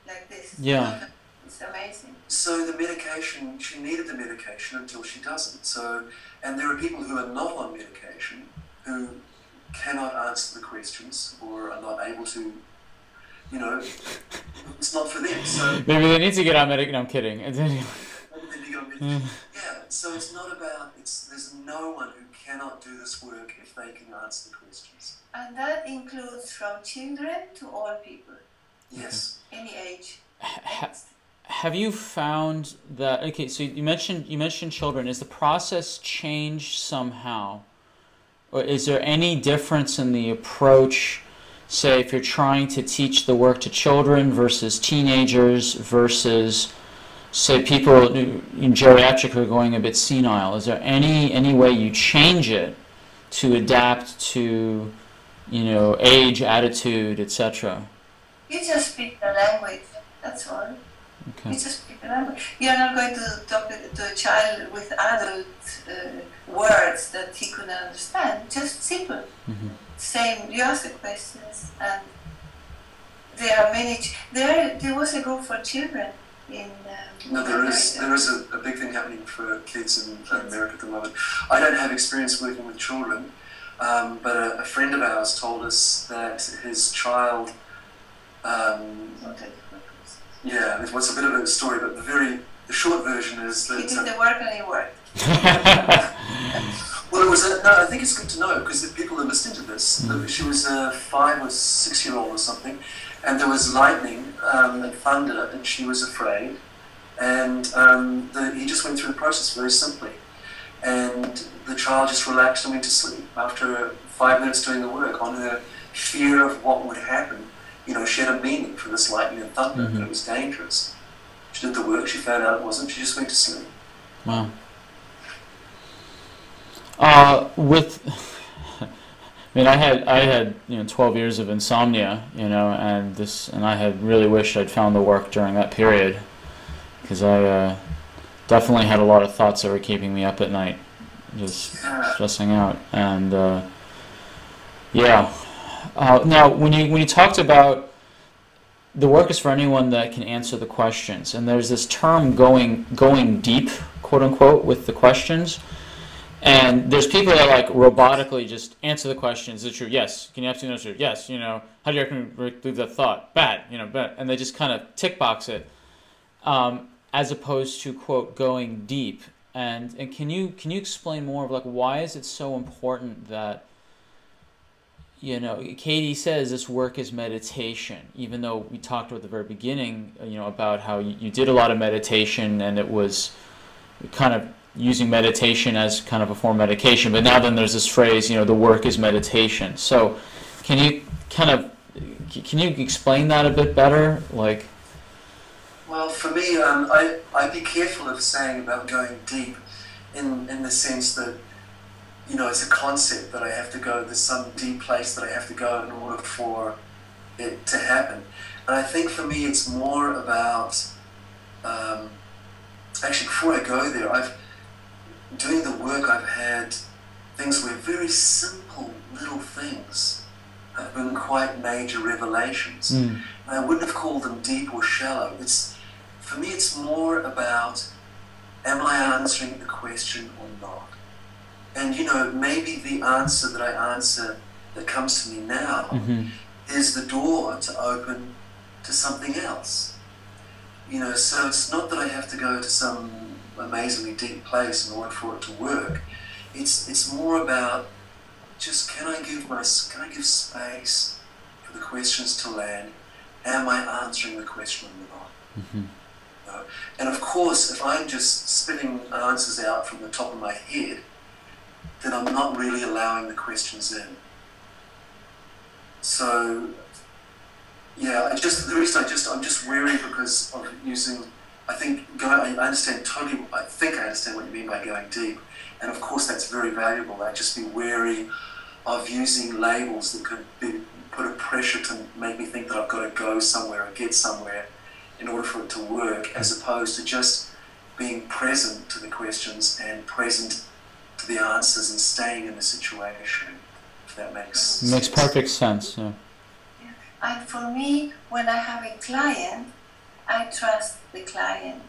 like this. Yeah. It's amazing. So the medication, she needed the medication until she doesn't. So, and there are people who are not on medication who cannot answer the questions or are not able to, you know, it's not for them. So maybe they need to get on medication. No, I'm kidding. Yeah, so it's not about, there's no one who cannot do this work if they can answer the questions. And that includes from children to all people. Yes. Any age. Have you found that, okay, so you mentioned children. Is the process changed somehow? Or is there any difference in the approach, say, if you're trying to teach the work to children versus teenagers versus, say, people in geriatric who are going a bit senile? Is there any way you change it to adapt to, you know, age, attitude, etc.? You just speak the language, that's all. Okay. You just speak the language. You're not going to talk to a child with adult words that he couldn't understand, just simple. Same, you ask the questions, and there are many, there was a group for children in no, there is a big thing happening for kids in America at the moment. I don't have experience working with children, but a friend of ours told us that his child, yeah, it was a bit of a story, but the short version is that... He did the work and he worked. Well, it was no, I think it's good to know, because the people are listening to this. She was a 5 or 6 year old or something, and there was lightning and thunder, and she was afraid. And he just went through the process very simply. And the child just relaxed and went to sleep after 5 minutes doing the work. On her fear of what would happen, she had a meaning for this lightning and thunder, that it was dangerous. She did the work, she found out it wasn't, she just went to sleep. Wow. I had 12 years of insomnia, and I had really wished I'd found the work during that period, because I definitely had a lot of thoughts that were keeping me up at night, just stressing out. And now when you talked about the work is for anyone that can answer the questions, and there's this term going deep, quote unquote, with the questions. And there's people that like robotically just answer the question. Is it true? Yes. Can you absolutely answer? Yes. How do you leave that thought? Bad. Bad. And they just kind of tick box it, as opposed to, quote, going deep. And can you explain more of like why is it so important that Katie says this work is meditation, even though we talked at the very beginning, about how you did a lot of meditation and it was kind of using meditation as kind of a form of medication, but now then there's this phrase, the work is meditation. So can you explain that a bit better? Like, well, for me, I'd be careful of saying about going deep in the sense that, it's a concept that I have to go, there's some deep place that I have to go in order for it to happen. And I think for me it's more about, actually before I go there, doing the work, I've had things where very simple little things have been quite major revelations. And I wouldn't have called them deep or shallow. For me, it's more about, am I answering the question or not? And maybe the answer that I answer that comes to me now is the door to open to something else. So it's not that I have to go to some amazingly deep place in order for it to work. It's more about just can I give space for the questions to land? Am I answering the question or not? And of course, if I'm just spitting answers out from the top of my head, then I'm not really allowing the questions in. So I'm just wary because of using. I understand what you mean by going deep, and of course that's very valuable. I'd just be wary of using labels that could put a pressure to make me think that I've got to go somewhere or get somewhere in order for it to work, as opposed to just being present to the questions and present to the answers and staying in the situation, if that makes sense. Makes perfect sense, yeah. And for me, when I have a client, I trust the client.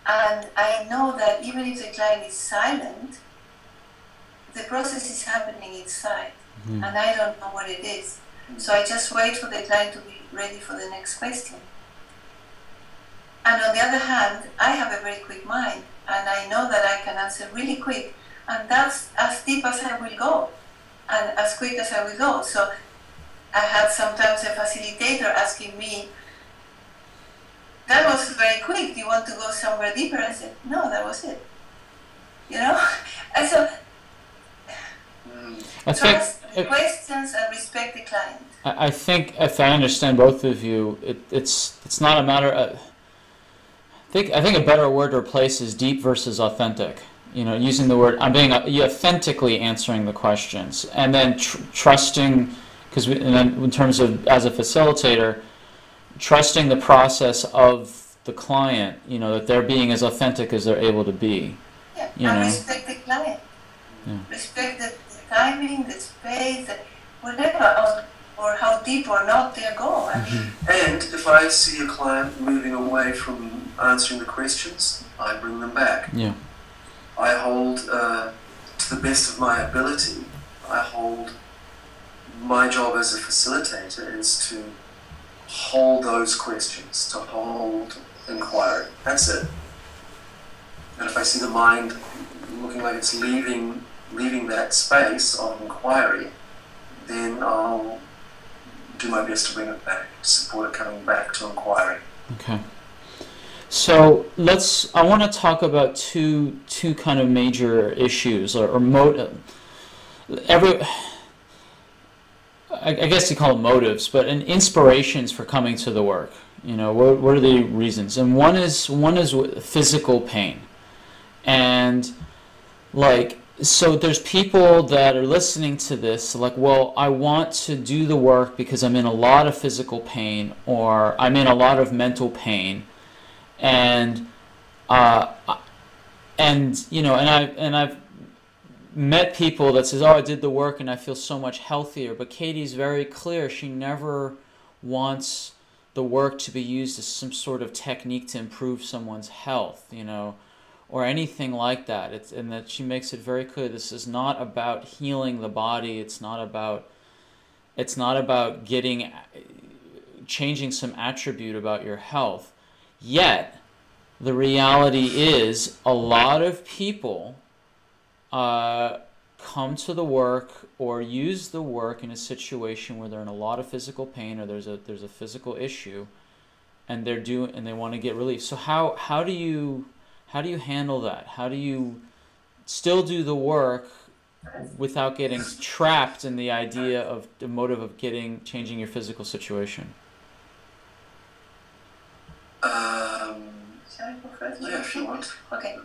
And I know that even if the client is silent, the process is happening inside. And I don't know what it is. So I just wait for the client to be ready for the next question. And on the other hand, I have a very quick mind, and I know that I can answer really quick. And that's as deep as I will go, and as quick as I will go. So I had sometimes a facilitator asking me, that was very quick, do you want to go somewhere deeper? I said, no, that was it. And so trust the questions and respect the client. I think if I understand both of you, it's not a matter of, I think a better word to replace is deep versus authentic. Using the word, you authentically answering the questions, and then trusting, and then in terms of as a facilitator, trusting the process of the client, that they're being as authentic as they're able to be. Yeah, and respect the client. Yeah. Respect the timing, the space, whatever, or how deep or not they go. And if I see a client moving away from answering the questions, I bring them back. Yeah. I hold, to the best of my ability, my job as a facilitator is to hold those questions, to hold inquiry. That's it. And if I see the mind looking like it's leaving that space of inquiry, then I'll do my best to bring it back, to support it coming back to inquiry. Okay. So I want to talk about two kind of major issues, every, I guess you call them motives, but inspirations for coming to the work. You know, what are the reasons? And one is physical pain, and like, so there's people that are listening to this like, well, I want to do the work because I'm in a lot of physical pain, or I'm in a lot of mental pain, and uh, you know, and I've met people that says, oh, I did the work and I feel so much healthier. But Katie's very clear. She never wants the work to be used as some sort of technique to improve someone's health, you know, or anything like that. And that she makes it very clear. This is not about healing the body. It's not about changing some attribute about your health. Yet, the reality is a lot of people come to the work or use the work in a situation where they're in a lot of physical pain, or there's a physical issue, and they want to get relief. So how do you handle that? How do you still do the work without getting trapped in the idea of the motive of changing your physical situation? Shall I go first? Yeah, if you want. Okay.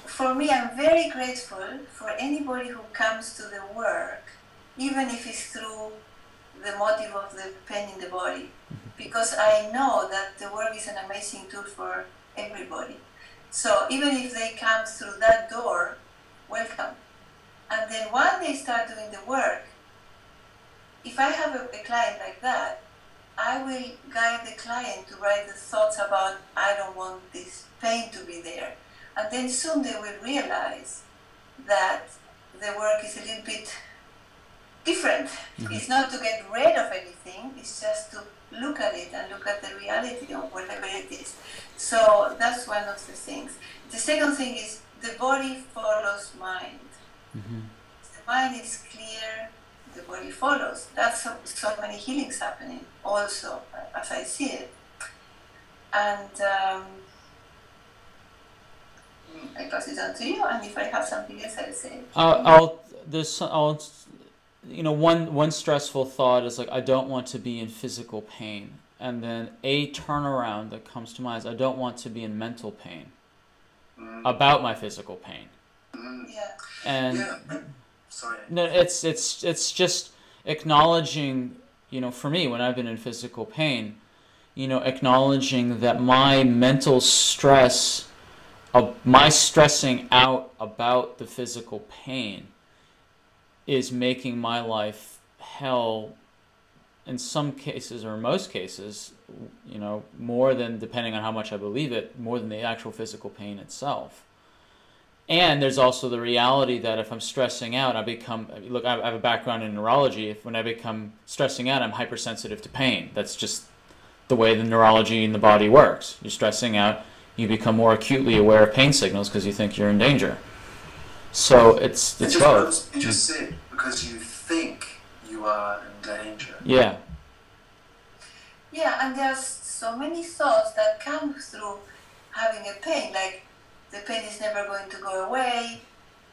For me, I'm very grateful for anybody who comes to the work, even if it's through the motive of the pain in the body, because I know that the work is an amazing tool for everybody. So even if they come through that door, welcome. And then when they start doing the work, if I have a client like that, I will guide the client to write the thoughts about, I don't want this pain to be there. And then soon they will realize that the work is a little bit different. Mm-hmm. It's not to get rid of anything, it's just to look at it and look at the reality of whatever it is. So that's one of the things. The second thing is the body follows mind. Mm-hmm. The mind is clear, the body follows. That's so many healings happening also, as I see it. And I pass it on to you, and if I have something else, I'll say it. You know, one stressful thought is like, I don't want to be in physical pain, and then a turnaround that comes to mind is I don't want to be in mental pain about my physical pain. Yeah. And yeah. Sorry. No, it's just acknowledging, you know, for me when I've been in physical pain, you know, acknowledging that my mental stress, my stressing out about the physical pain is making my life hell in some cases, or in most cases, you know, more than, depending on how much I believe it, more than the actual physical pain itself. And there's also the reality that if I'm stressing out, I have a background in neurology. When I become stressing out, I'm hypersensitive to pain. That's just the way the neurology in the body works. You're stressing out, you become more acutely aware of pain signals because you think you're in danger. So it's both. You just said, because you think you are in danger. Yeah. Yeah, and there's so many thoughts that come through having a pain, like the pain is never going to go away,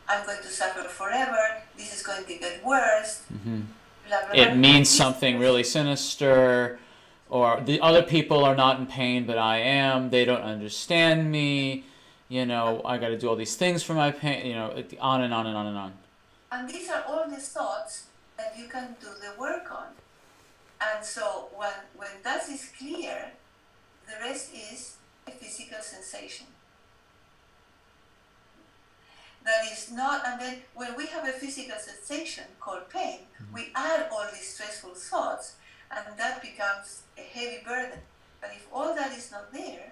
I'm going to suffer forever, this is going to get worse. Mm-hmm. Blah, blah, blah. It means something really sinister, or the other people are not in pain, but I am, they don't understand me, you know, I got to do all these things for my pain, you know, on and on and on and on. And these are all the thoughts that you can do the work on. And so when that is clear, the rest is a physical sensation. That is not, and then when we have a physical sensation called pain, we add all these stressful thoughts, and that becomes a heavy burden. But if all that is not there,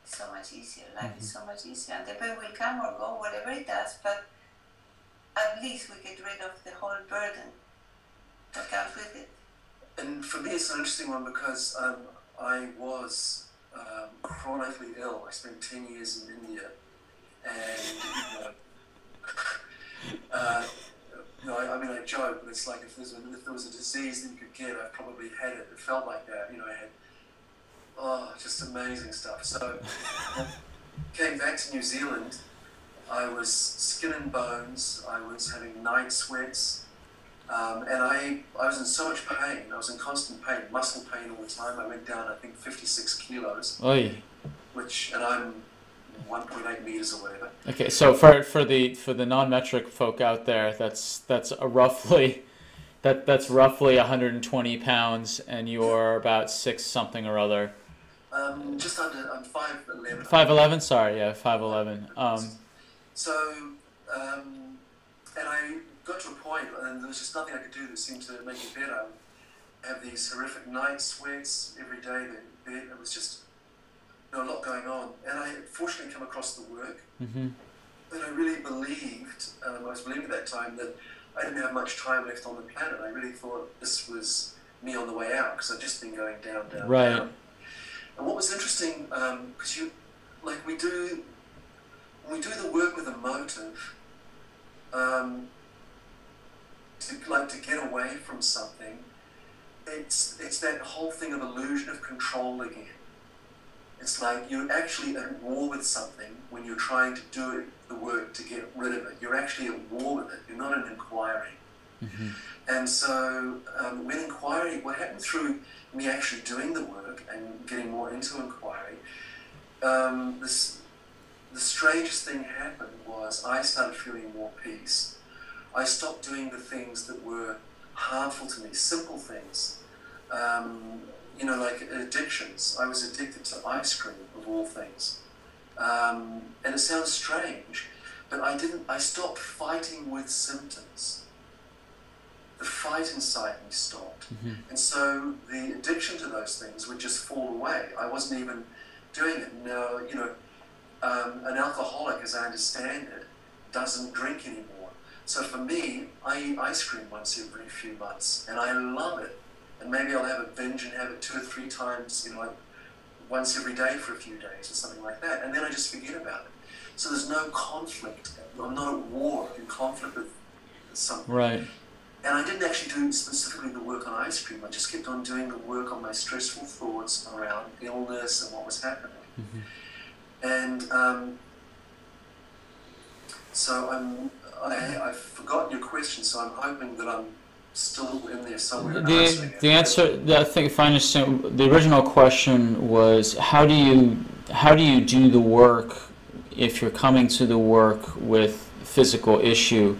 it's so much easier. Life is so much easier, and the pain will come or go, whatever it does, but at least we get rid of the whole burden that comes with it. And for me, it's an interesting one because I was chronically ill. I spent 10 years in India. And I mean, I joke, but it's like if there was a disease that you could get, I probably had it. It felt like that. You know, I had Oh, just amazing stuff. So, came back to New Zealand. I was skin and bones. I was having night sweats, and I was in so much pain. I was in constant pain, muscle pain all the time. I went down, I think, 56 kilos, Oy. and I'm 1.8 meters or whatever. Okay, so for the non-metric folk out there, that's a roughly that's roughly 120 pounds, and you're about six something or other. Just under, I'm 5'11". 5'11", sorry, yeah, 5'11". So, and I got to a point, and there was just nothing I could do that seemed to make it better. I would have these horrific night sweats every day. It was just a lot going on. And I fortunately come across the work, and I really believed, I was believing at that time that I didn't have much time left on the planet. I really thought this was me on the way out, because I'd just been going down, down, Right. down. And what was interesting, because when we do the work with a motive, to get away from something, it's that whole thing of illusion of control again. It's like you're actually at war with something when you're trying to do the work to get rid of it. You're actually at war with it. You're not in inquiry. And so when inquiry, what happened through me actually doing the work and getting more into inquiry, the strangest thing happened was I started feeling more peace. I stopped doing the things that were harmful to me, simple things, like addictions. I was addicted to ice cream, of all things. And it sounds strange, but I stopped fighting with symptoms. The fight inside me stopped. And so the addiction to those things would just fall away. I wasn't even doing it. Now, an alcoholic, as I understand it, doesn't drink anymore. So for me, I eat ice cream once every few months, and I love it. And maybe I'll have a binge and have it 2 or 3 times, once every day for a few days or something like that. And then I just forget about it. So there's no conflict. I'm not at war, in conflict with something. Right. And I didn't actually do specifically the work on ice cream. I just kept on doing the work on my stressful thoughts around illness and what was happening. And so I've forgotten your question, so I'm hoping that I'm still in there somewhere. The answer, I think, if I understand, the original question was how do you do the work if you're coming to the work with physical issue,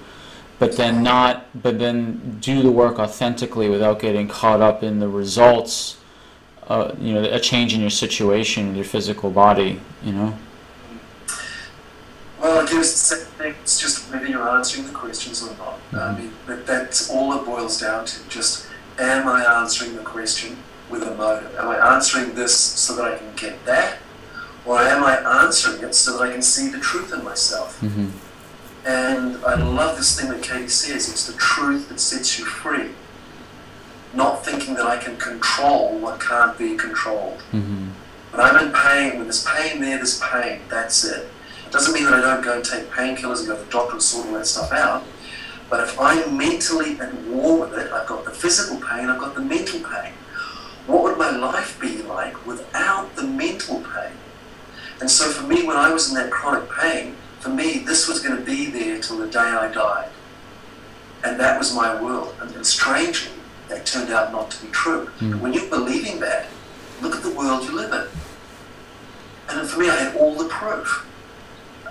but then do the work authentically without getting caught up in the results, a change in your situation, in your physical body, Well, I guess it's just whether you're answering the questions or not. I mean, that's all it boils down to. Just, am I answering the question with a motive? Am I answering this so that I can get that? Or am I answering it so that I can see the truth in myself? And I love this thing that Katie says, it's the truth that sets you free. Not thinking that I can control what can't be controlled. When I'm in pain, when there's pain there, there's pain. That's it. It doesn't mean that I don't go and take painkillers and go to the doctor and sort all that stuff out. But if I'm mentally at war with it, I've got the physical pain, I've got the mental pain. What would my life be like without the mental pain? And so for me, when I was in that chronic pain, for me, this was going to be there till the day I died. And that was my world. And strangely, that turned out not to be true. But when you're believing that, look at the world you live in. And for me, I had all the proof.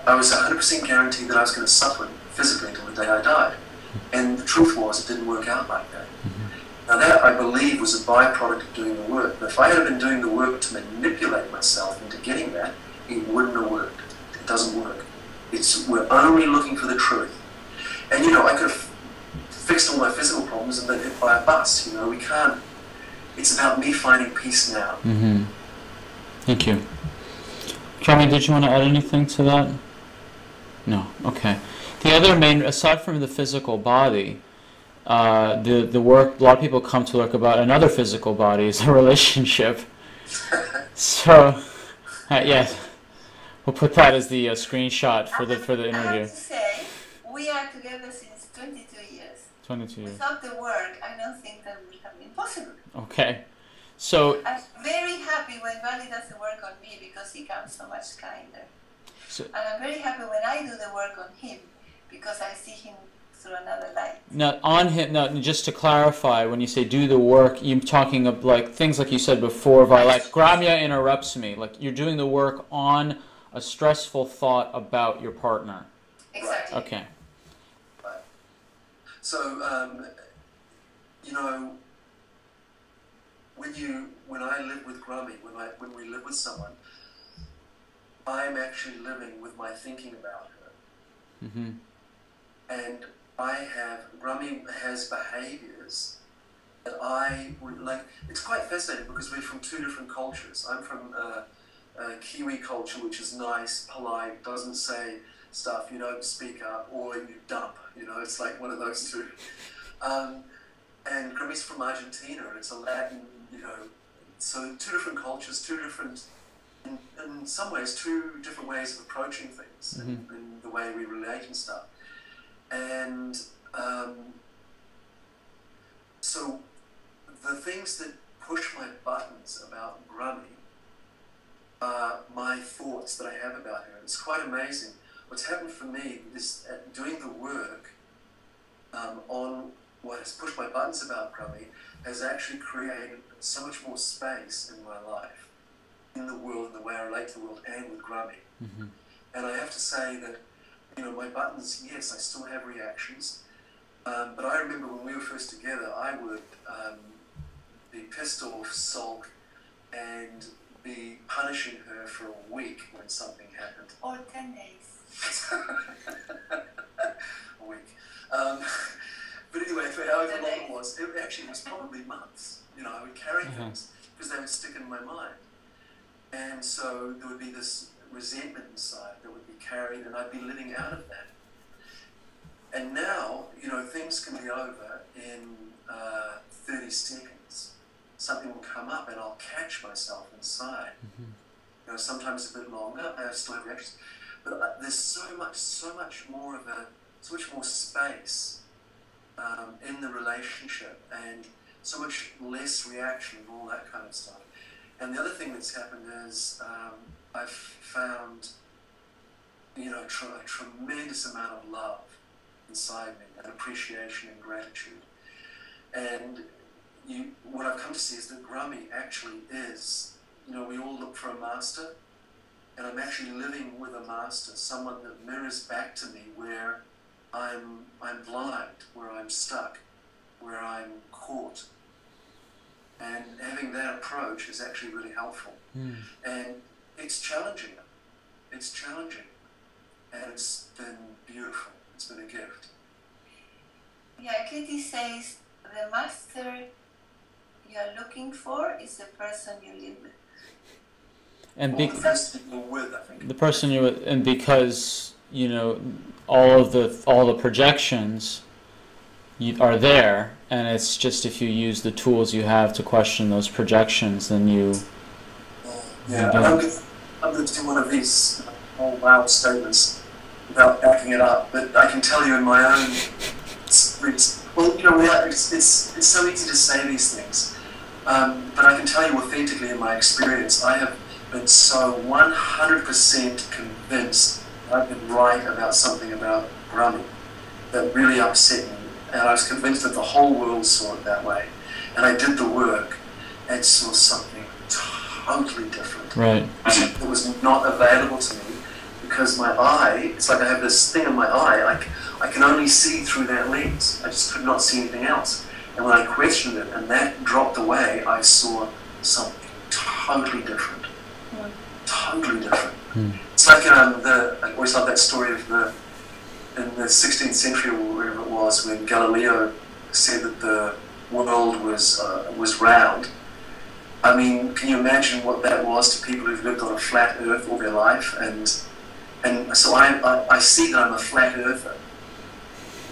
I was 100% guaranteed that I was going to suffer physically until the day I died. And the truth was, it didn't work out like that. Now that, I believe, was a byproduct of doing the work. But if I had been doing the work to manipulate myself into getting that, it wouldn't have worked. It doesn't work. We're only looking for the truth. And I could have fixed all my physical problems and been hit by a bus. We can't. It's about me finding peace now. Thank you. Gramya, did you want to add anything to that? No. Okay. The other main, aside from the physical body, the work a lot of people come to learn about another physical body is a relationship. So, yes. We'll put that as the screenshot for the interview. I have to say, we are together since 22 years. 22 years. Without the work, I don't think that would have been possible. Okay. So I'm very happy when Valli does the work on me because he comes so much kinder. So, and I'm very happy when I do the work on him because I see him through another light. now, on him, now, just to clarify, when you say do the work, you're talking of like things like you said before, like Gramya interrupts me. Like you're doing the work on a stressful thought about your partner. Exactly. Okay. Right. So, you know, when I live with Grammy, when we live with someone, I'm actually living with my thinking about her. Mm-hmm. And Grammy has behaviors that I would like. It's quite fascinating because we're from two different cultures. I'm from a Kiwi culture, which is nice, polite, doesn't say stuff, you don't speak up, or you dump, you know, it's like one of those two. And Grammy's from Argentina, and it's a Latin, you know, so two different cultures, in some ways, two different ways of approaching things, Mm-hmm. in the way we relate and stuff. And so the things that push my buttons about Grammy are my thoughts that I have about her. It's quite amazing. What's happened for me is doing the work on what has pushed my buttons about Grammy has actually created so much more space in my life, in the world, in the way I relate to the world, and with Grammy. Mm-hmm. And I have to say that, you know, my buttons, yes, I still have reactions. But I remember when we were first together, I would be pissed off, sulk, and be punishing her for a week when something happened. Or 10 days. A week. But anyway, for however long it was probably months. You know, I would carry things because they would stick in my mind. And so there would be this resentment inside that would be carried, and I'd be living out of that. And now, you know, things can be over in 30 seconds. Something will come up and I'll catch myself inside. Mm-hmm. You know, sometimes a bit longer, I still have reactions. But there's so much more space in the relationship, and so much less reaction and all that kind of stuff. And the other thing that's happened is I've found, you know, a tremendous amount of love inside me, and appreciation and gratitude. And what I've come to see is that Grammy actually is, you know, we all look for a master, and I'm actually living with a master, someone that mirrors back to me where I'm blind, where I'm stuck, where I'm caught. And having that approach is actually really helpful. Mm. And it's challenging. It's challenging. And it's been beautiful. It's been a gift. Yeah, Katie says the master you are looking for is the person you live with. And the person you're with, I think. the person you're with, and because, you know, all the projections are there, and it's just if you use the tools you have to question those projections, then you. Yeah, I'm going to do one of these wild statements without backing it up, but I can tell you in my own experience. Well, you know, it's so easy to say these things, but I can tell you authentically in my experience, I have been so 100% convinced I've been right about something about Grammy that really upset me. And I was convinced that the whole world saw it that way. And I did the work and saw something totally different. Right. That was not available to me because my eye, it's like I have this thing in my eye, I can only see through that lens. I just could not see anything else. And when I questioned it and that dropped away, I saw something totally different. Totally different. It's like I always love that story of in the 16th century or wherever it was, when Galileo said that the world was round. I mean, can you imagine what that was to people who've lived on a flat earth all their life? And so I see that I'm a flat earther.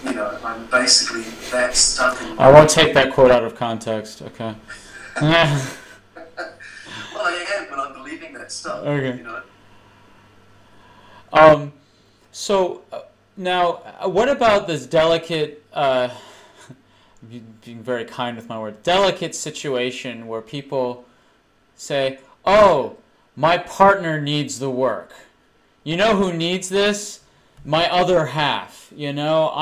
You know, I'm basically that stuck in... I won't take that quote out of context, okay. Well, I am, but I'm believing that stuff, Okay. you know. So now, what about this delicate being very kind with my word, delicate situation where people say, oh, my partner needs the work. You know who needs this? My other half. You know,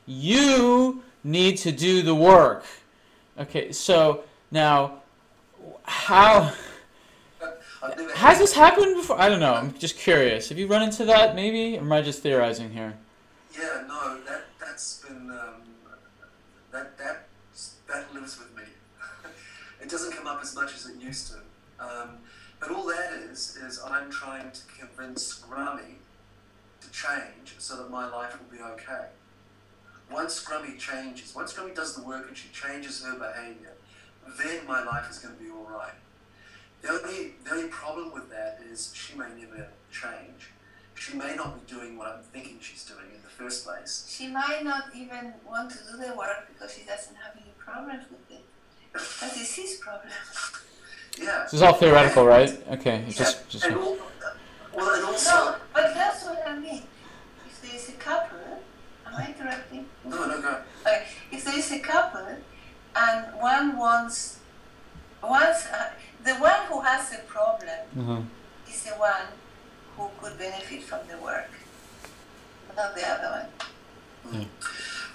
you need to do the work. Okay, so now, how has this happened before? I don't know. I'm just curious. Have you run into that maybe? Or am I just theorizing here? Yeah, no, that's been that lives with me. It doesn't come up as much as it used to. But all that is I'm trying to convince Grummy to change so that my life will be okay. Once Grummy does the work and she changes her behavior, then my life is going to be all right. The only problem with that is she may never change. She may not be doing what I'm thinking she's doing in the first place. She might not even want to do the work because she doesn't have any problems with it. That is his problem. Yeah. This is all theoretical, right? Okay. Yeah. And also... No, but that's what I mean. If there is a couple, am I interrupting? No, go. Okay. If there is a couple and one the one who has a problem is the one who could benefit from the work, not the other one.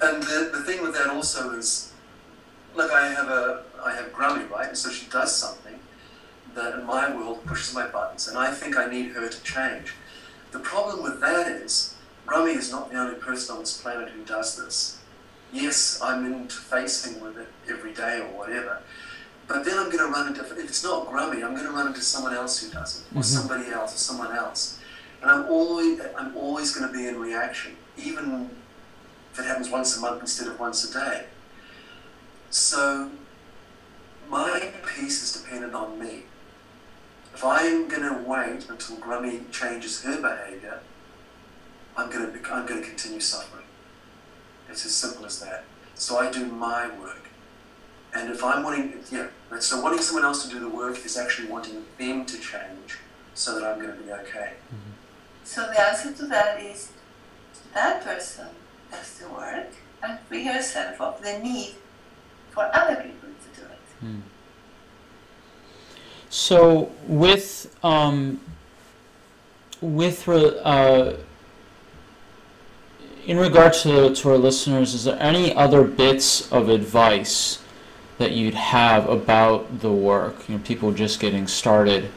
And the thing with that also is, look, I have Grummy, right? So she does something that in my world pushes my buttons, and I think I need her to change. The problem with that is, Grummy is not the only person on this planet who does this. Yes, I'm interfacing with it every day or whatever, but then I'm going to run into, if it's not Grummy, I'm going to run into someone else who does it, or somebody else, or someone else. And I'm always going to be in reaction, even if it happens once a month instead of once a day. So my peace is dependent on me. If I'm going to wait until Grummy changes her behavior, I'm going to continue suffering. It's as simple as that. So I do my work. And if I'm wanting someone else to do the work is actually wanting them to change so that I'm going to be okay. So the answer to that is that person does the work and free herself of the need for other people to do it. So in regard to our listeners, is there any other bits of advice that you'd have about the work? You know, people just getting started.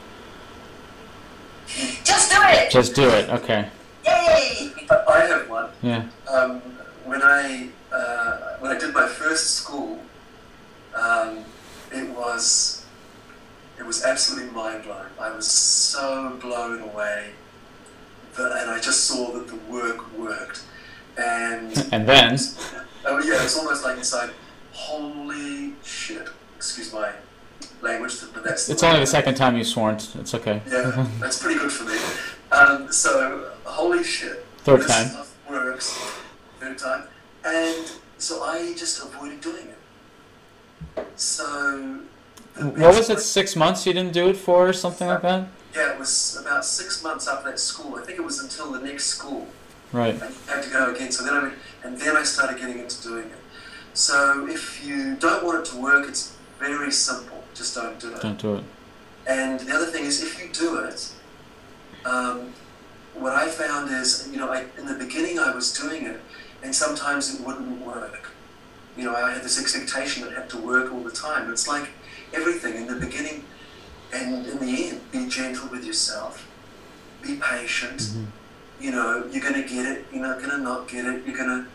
Just do it! Just do it, okay. Yay! I have one. Yeah. When I did my first school, it was absolutely mind-blowing. I was so blown away, and I just saw that the work worked. And then? Oh yeah, it's almost like inside, holy shit. Excuse my language, but that's... It's only the second time you've sworn. It's okay. Yeah, that's pretty good for me. So, holy shit. Third this time. Stuff works. Third time. And so I just avoided doing it. So... What was it, 6 months you didn't do it for or something like that? Yeah, it was about 6 months after that school. I think it was until the next school. Right. And you had to go again. So then I started getting into doing it. So if you don't want it to work, it's very simple. Just don't do it. Don't do it. And the other thing is, if you do it, what I found is, you know, in the beginning I was doing it, and sometimes it wouldn't work. You know, I had this expectation that it had to work all the time. It's like everything in the beginning and in the end. Be gentle with yourself. Be patient. You know, you're going to get it. You're not going to not get it. You're going to,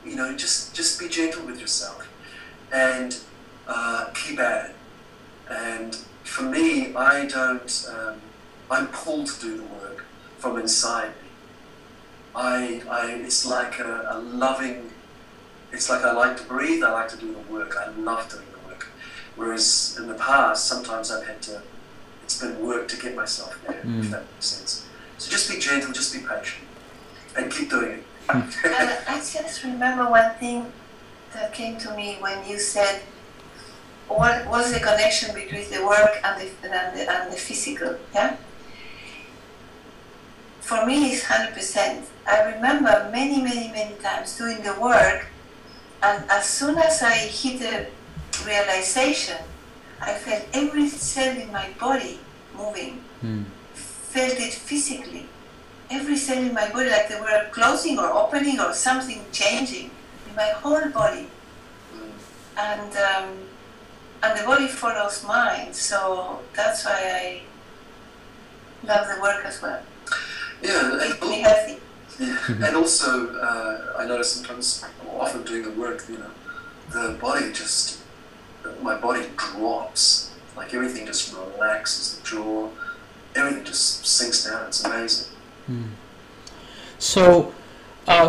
you know, just be gentle with yourself and keep at it. And for me, I'm pulled to do the work from inside me. It's like a loving, it's like I like to breathe, I like to do the work, I love doing the work. Whereas in the past, sometimes it's been work to get myself there, if that makes sense. So just be gentle, just be patient, and keep doing it. I just remember one thing that came to me when you said, what was the connection between the work and the physical? Yeah. For me, it's 100%. I remember many times doing the work And as soon as I hit the realization, I felt every cell in my body moving. Felt it physically. Every cell in my body, like they were closing or opening or something changing in my whole body. And the body follows mind, so that's why I love the work as well. Yeah, Keep me healthy. Yeah. And also, I notice sometimes, often doing the work, you know, the body just, my body drops. Like everything just relaxes, the jaw, everything just sinks down. It's amazing. So,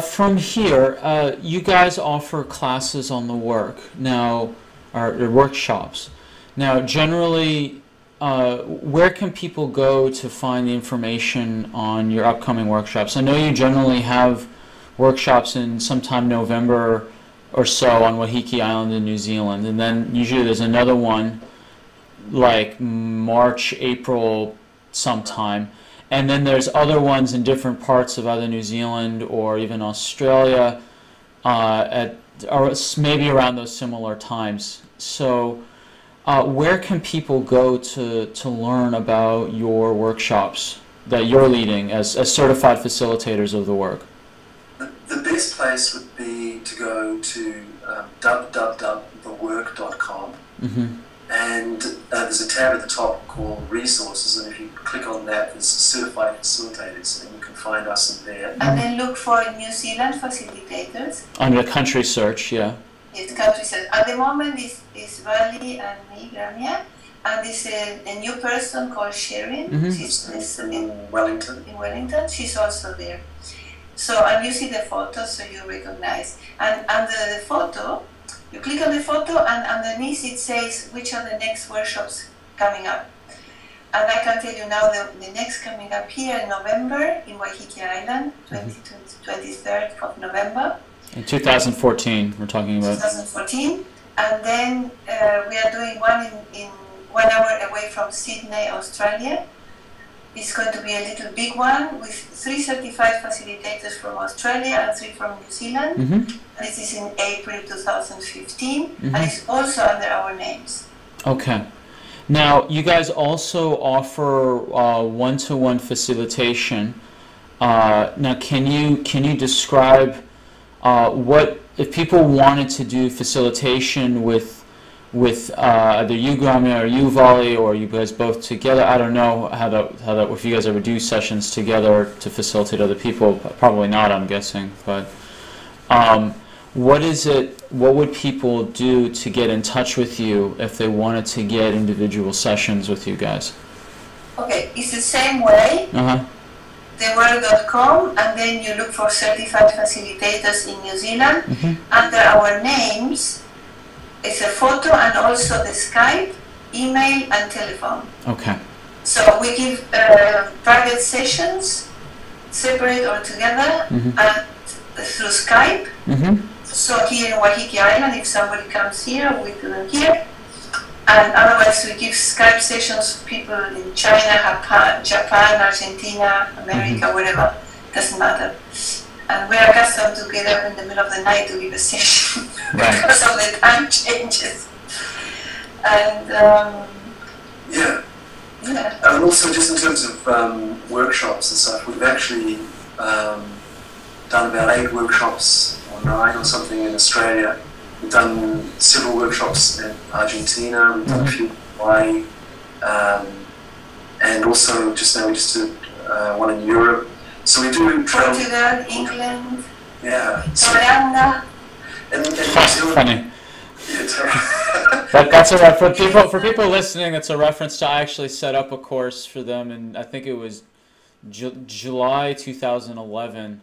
from here, you guys offer classes on the work now, or workshops. Now, generally, where can people go to find the information on your upcoming workshops? I know you generally have workshops in sometime November or so on Wahiki Island in New Zealand, and then usually there's another one like March, April sometime. And then there's other ones in different parts of either New Zealand or even Australia or maybe around those similar times. So where can people go to learn about your workshops that you're leading as certified facilitators of the work? The best place would be to go to www.thework.com. And there's a tab at the top called Resources, and if you click on that, there's Certified Facilitators, and you can find us in there. And then look for New Zealand Facilitators. Under country search, yeah. Yes, country search. At the moment, is Valli and Gramya, and there's a new person called Sharon. She's in Wellington. In Wellington, she's also there. So, and you see the photo, so you recognize. And under the photo, you click on the photo, and underneath it says which are the next workshops coming up. And I can tell you now the next coming up here in November in Waiheke Island, 23rd of November. In 2014, we're talking about. 2014. And then we are doing one in 1 hour away from Sydney, Australia. It's going to be a little big one with 3 certified facilitators from Australia and 3 from New Zealand. And this is in April 2015, and it's also under our names. Okay. Now, you guys also offer one-to-one facilitation. Now, can you describe what if people wanted to do facilitation with either you, Gramya, or you, Valli, or you guys both together? I don't know how that if you guys ever do sessions together to facilitate other people. Probably not, I'm guessing. But what would people do to get in touch with you if they wanted to get individual sessions with you guys? Okay, it's the same way. Thework.com, and then you look for certified facilitators in New Zealand. Under our names, it's a photo and also the Skype, email, and telephone. Okay. So we give private sessions, separate or together, and through Skype. So here in Waiheke Island, if somebody comes here, we do them here. And otherwise, we give Skype sessions for people in China, Japan, Argentina, America, whatever. Doesn't matter. And we're accustomed to get up in the middle of the night to give a session because of the time changes. And yeah. And also, just in terms of workshops and stuff, we've actually done about 8 workshops or 9 or something in Australia. We've done several workshops in Argentina. We've done a few in Hawaii, and also just now we just did one in Europe. So we do travel. Portugal, England, Yeah. Holanda. And New That's Zealand. funny. Yeah, That's a for people listening. That's a reference to I actually set up a course for them, and I think it was July 2011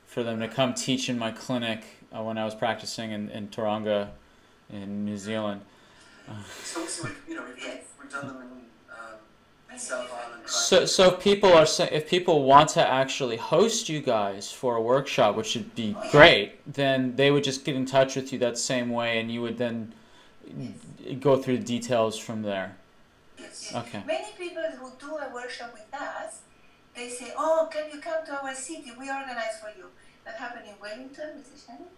for them to come teach in my clinic when I was practicing in Tauranga, in New Zealand. So we've done them in South Island. So if people want to actually host you guys for a workshop, which would be great, then they would just get in touch with you that same way, and you would then go through the details from there. Yes. Okay. Many people who do a workshop with us, they say, "Oh, can you come to our city? We organize for you." That happened in Wellington, Mrs. Shannon.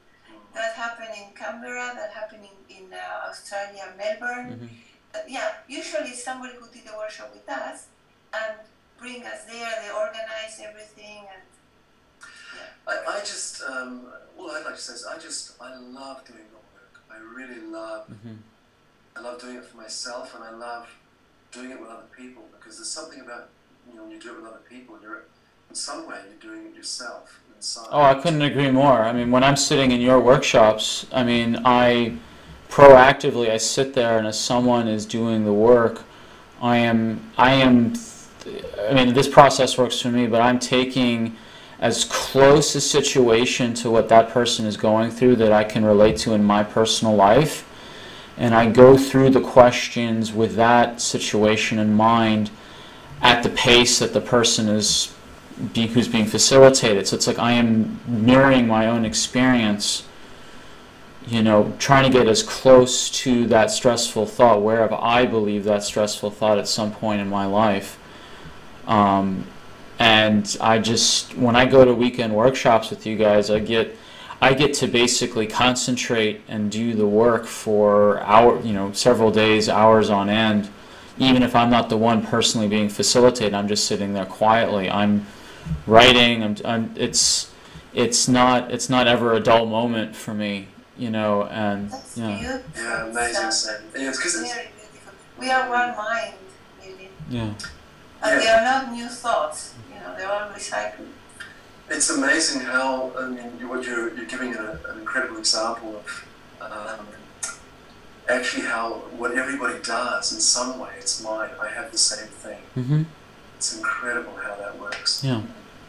That happened in Canberra, that happened in Australia, Melbourne. Yeah, usually somebody who did a workshop with us and bring us there, they organize everything. And I just, all I'd like to say is I love doing the work. I really love, I love doing it for myself, and I love doing it with other people, because there's something about, when you do it with other people, in some way you're doing it yourself inside. Oh, I couldn't agree more. I mean, when I'm sitting in your workshops, I mean, I proactively, I sit there, and as someone is doing the work, I mean, this process works for me, but I'm taking as close a situation to what that person is going through that I can relate to in my personal life, and I go through the questions with that situation in mind at the pace that the person is who's being facilitated. So it's like I am mirroring my own experience, trying to get as close to that stressful thought, wherever I believe that stressful thought at some point in my life. And I just, when I go to weekend workshops with you guys, I get to basically concentrate and do the work for several days, hours on end. Even if I'm not the one personally being facilitated, I'm just sitting there quietly. I'm writing. It's not ever a dull moment for me, and that's Yeah, amazing. Yeah, it's because very beautiful. We are one mind, really. Yeah. And they are not new thoughts, they're all recycled. It's amazing how, you're giving an incredible example of actually how what everybody does in some way, it's mine. I have the same thing. It's incredible how that works. Yeah.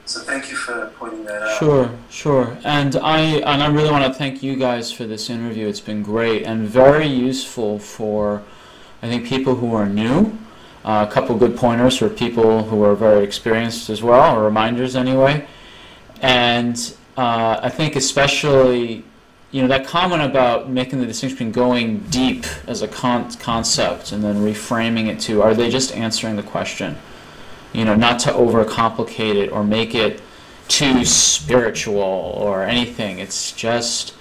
So thank you for pointing that out. Sure. And I really want to thank you guys for this interview. It's been great and very useful for, I think, people who are new. A couple good pointers for people who are very experienced as well, or reminders anyway. And I think especially, that comment about making the distinction between going deep as a concept and then reframing it to, are they just answering the question? Not to overcomplicate it or make it too spiritual or anything. It's just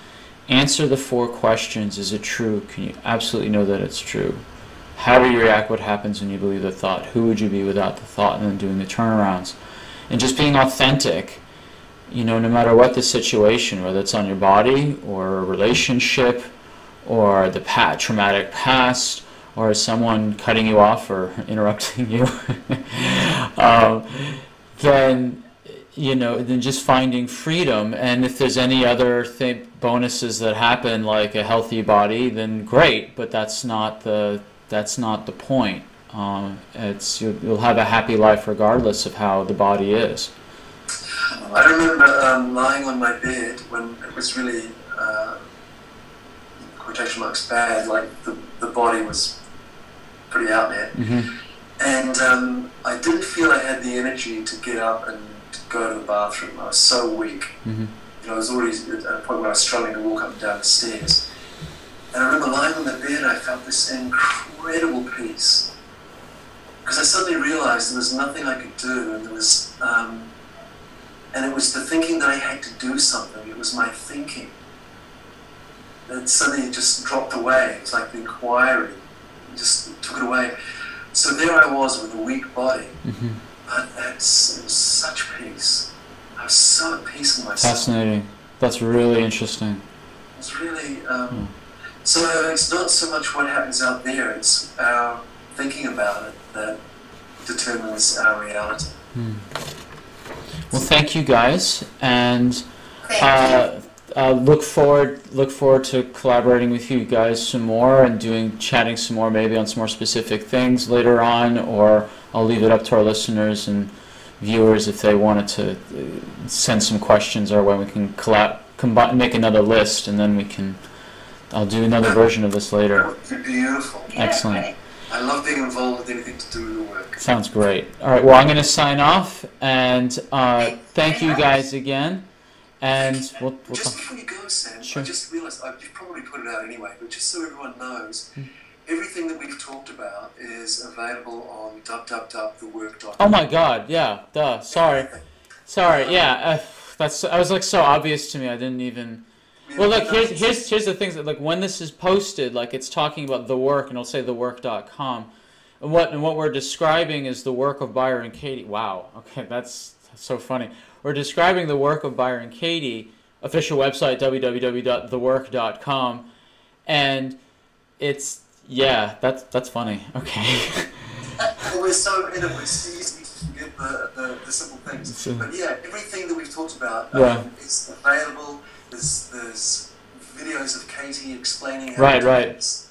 answer the 4 questions. Is it true? Can you absolutely know that it's true? How do you react? What happens when you believe the thought? Who would you be without the thought? And then doing the turnarounds. And just being authentic, no matter what the situation, whether it's on your body or a relationship or the traumatic past or someone cutting you off or interrupting you, then just finding freedom. And if there's any other bonuses that happen, like a healthy body, then great, but that's not the point. You'll have a happy life regardless of how the body is. I remember lying on my bed when it was really, quotation marks, bad, like the body was pretty out there. And I didn't feel I had the energy to get up and to go to the bathroom. I was so weak. I was already at a point where I was struggling to walk up and down the stairs. And I remember lying on the bed, and I felt this incredible peace. Because I suddenly realized there was nothing I could do, and and it was the thinking that I had to do something. It was my thinking that suddenly just dropped away. It's like the inquiry just took it away. So there I was with a weak body, but it was such peace. I was so at peace with myself. Fascinating. That's really interesting. It's really. So it's not so much what happens out there, it's our thinking about it that determines our reality. Well, thank you guys, and look forward to collaborating with you guys some more and chatting some more, maybe on some more specific things later on, or I'll leave it up to our listeners and viewers if they wanted to send some questions our way. We can make another list, and then I'll do another version of this later. That would be beautiful. Excellent. I love being involved with anything to do with the work. Sounds great. All right, well, I'm going to sign off, and thank you guys again. And we'll just before you go, Sam, sure. I just realized, you've probably put it out anyway, but just so everyone knows, everything that we've talked about is available on www.thework.com. Oh my God, yeah, duh, sorry, yeah, I was like so obvious to me, I didn't even, Well, look, here's the things that, like, when this is posted, like, it's talking about the work, and it'll say thework.com, and what we're describing is the work of Byron Katie. Wow, okay, that's so funny. We're describing the work of Byron Katie, official website www.thework.com, and it's, yeah, that's funny. Okay. Well, we're so it's easy to forget the simple things. But yeah, everything that we've talked about is available. There's videos of Katie explaining how to do this.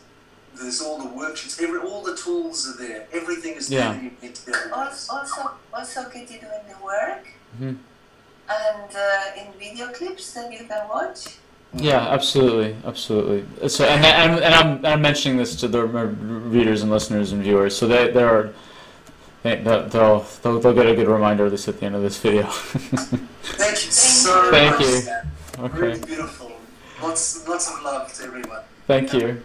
There's all the worksheets, all the tools are there. Everything is there that you need to be able to use. Also Katie doing the work, and in video clips that you can watch. Yeah, absolutely. So, and I'm mentioning this to the readers and listeners and viewers, so they'll get a good reminder of this at the end of this video. Thank you so much. Thank you. Stan. Okay. Really beautiful. Lots of love to everyone. Thank you.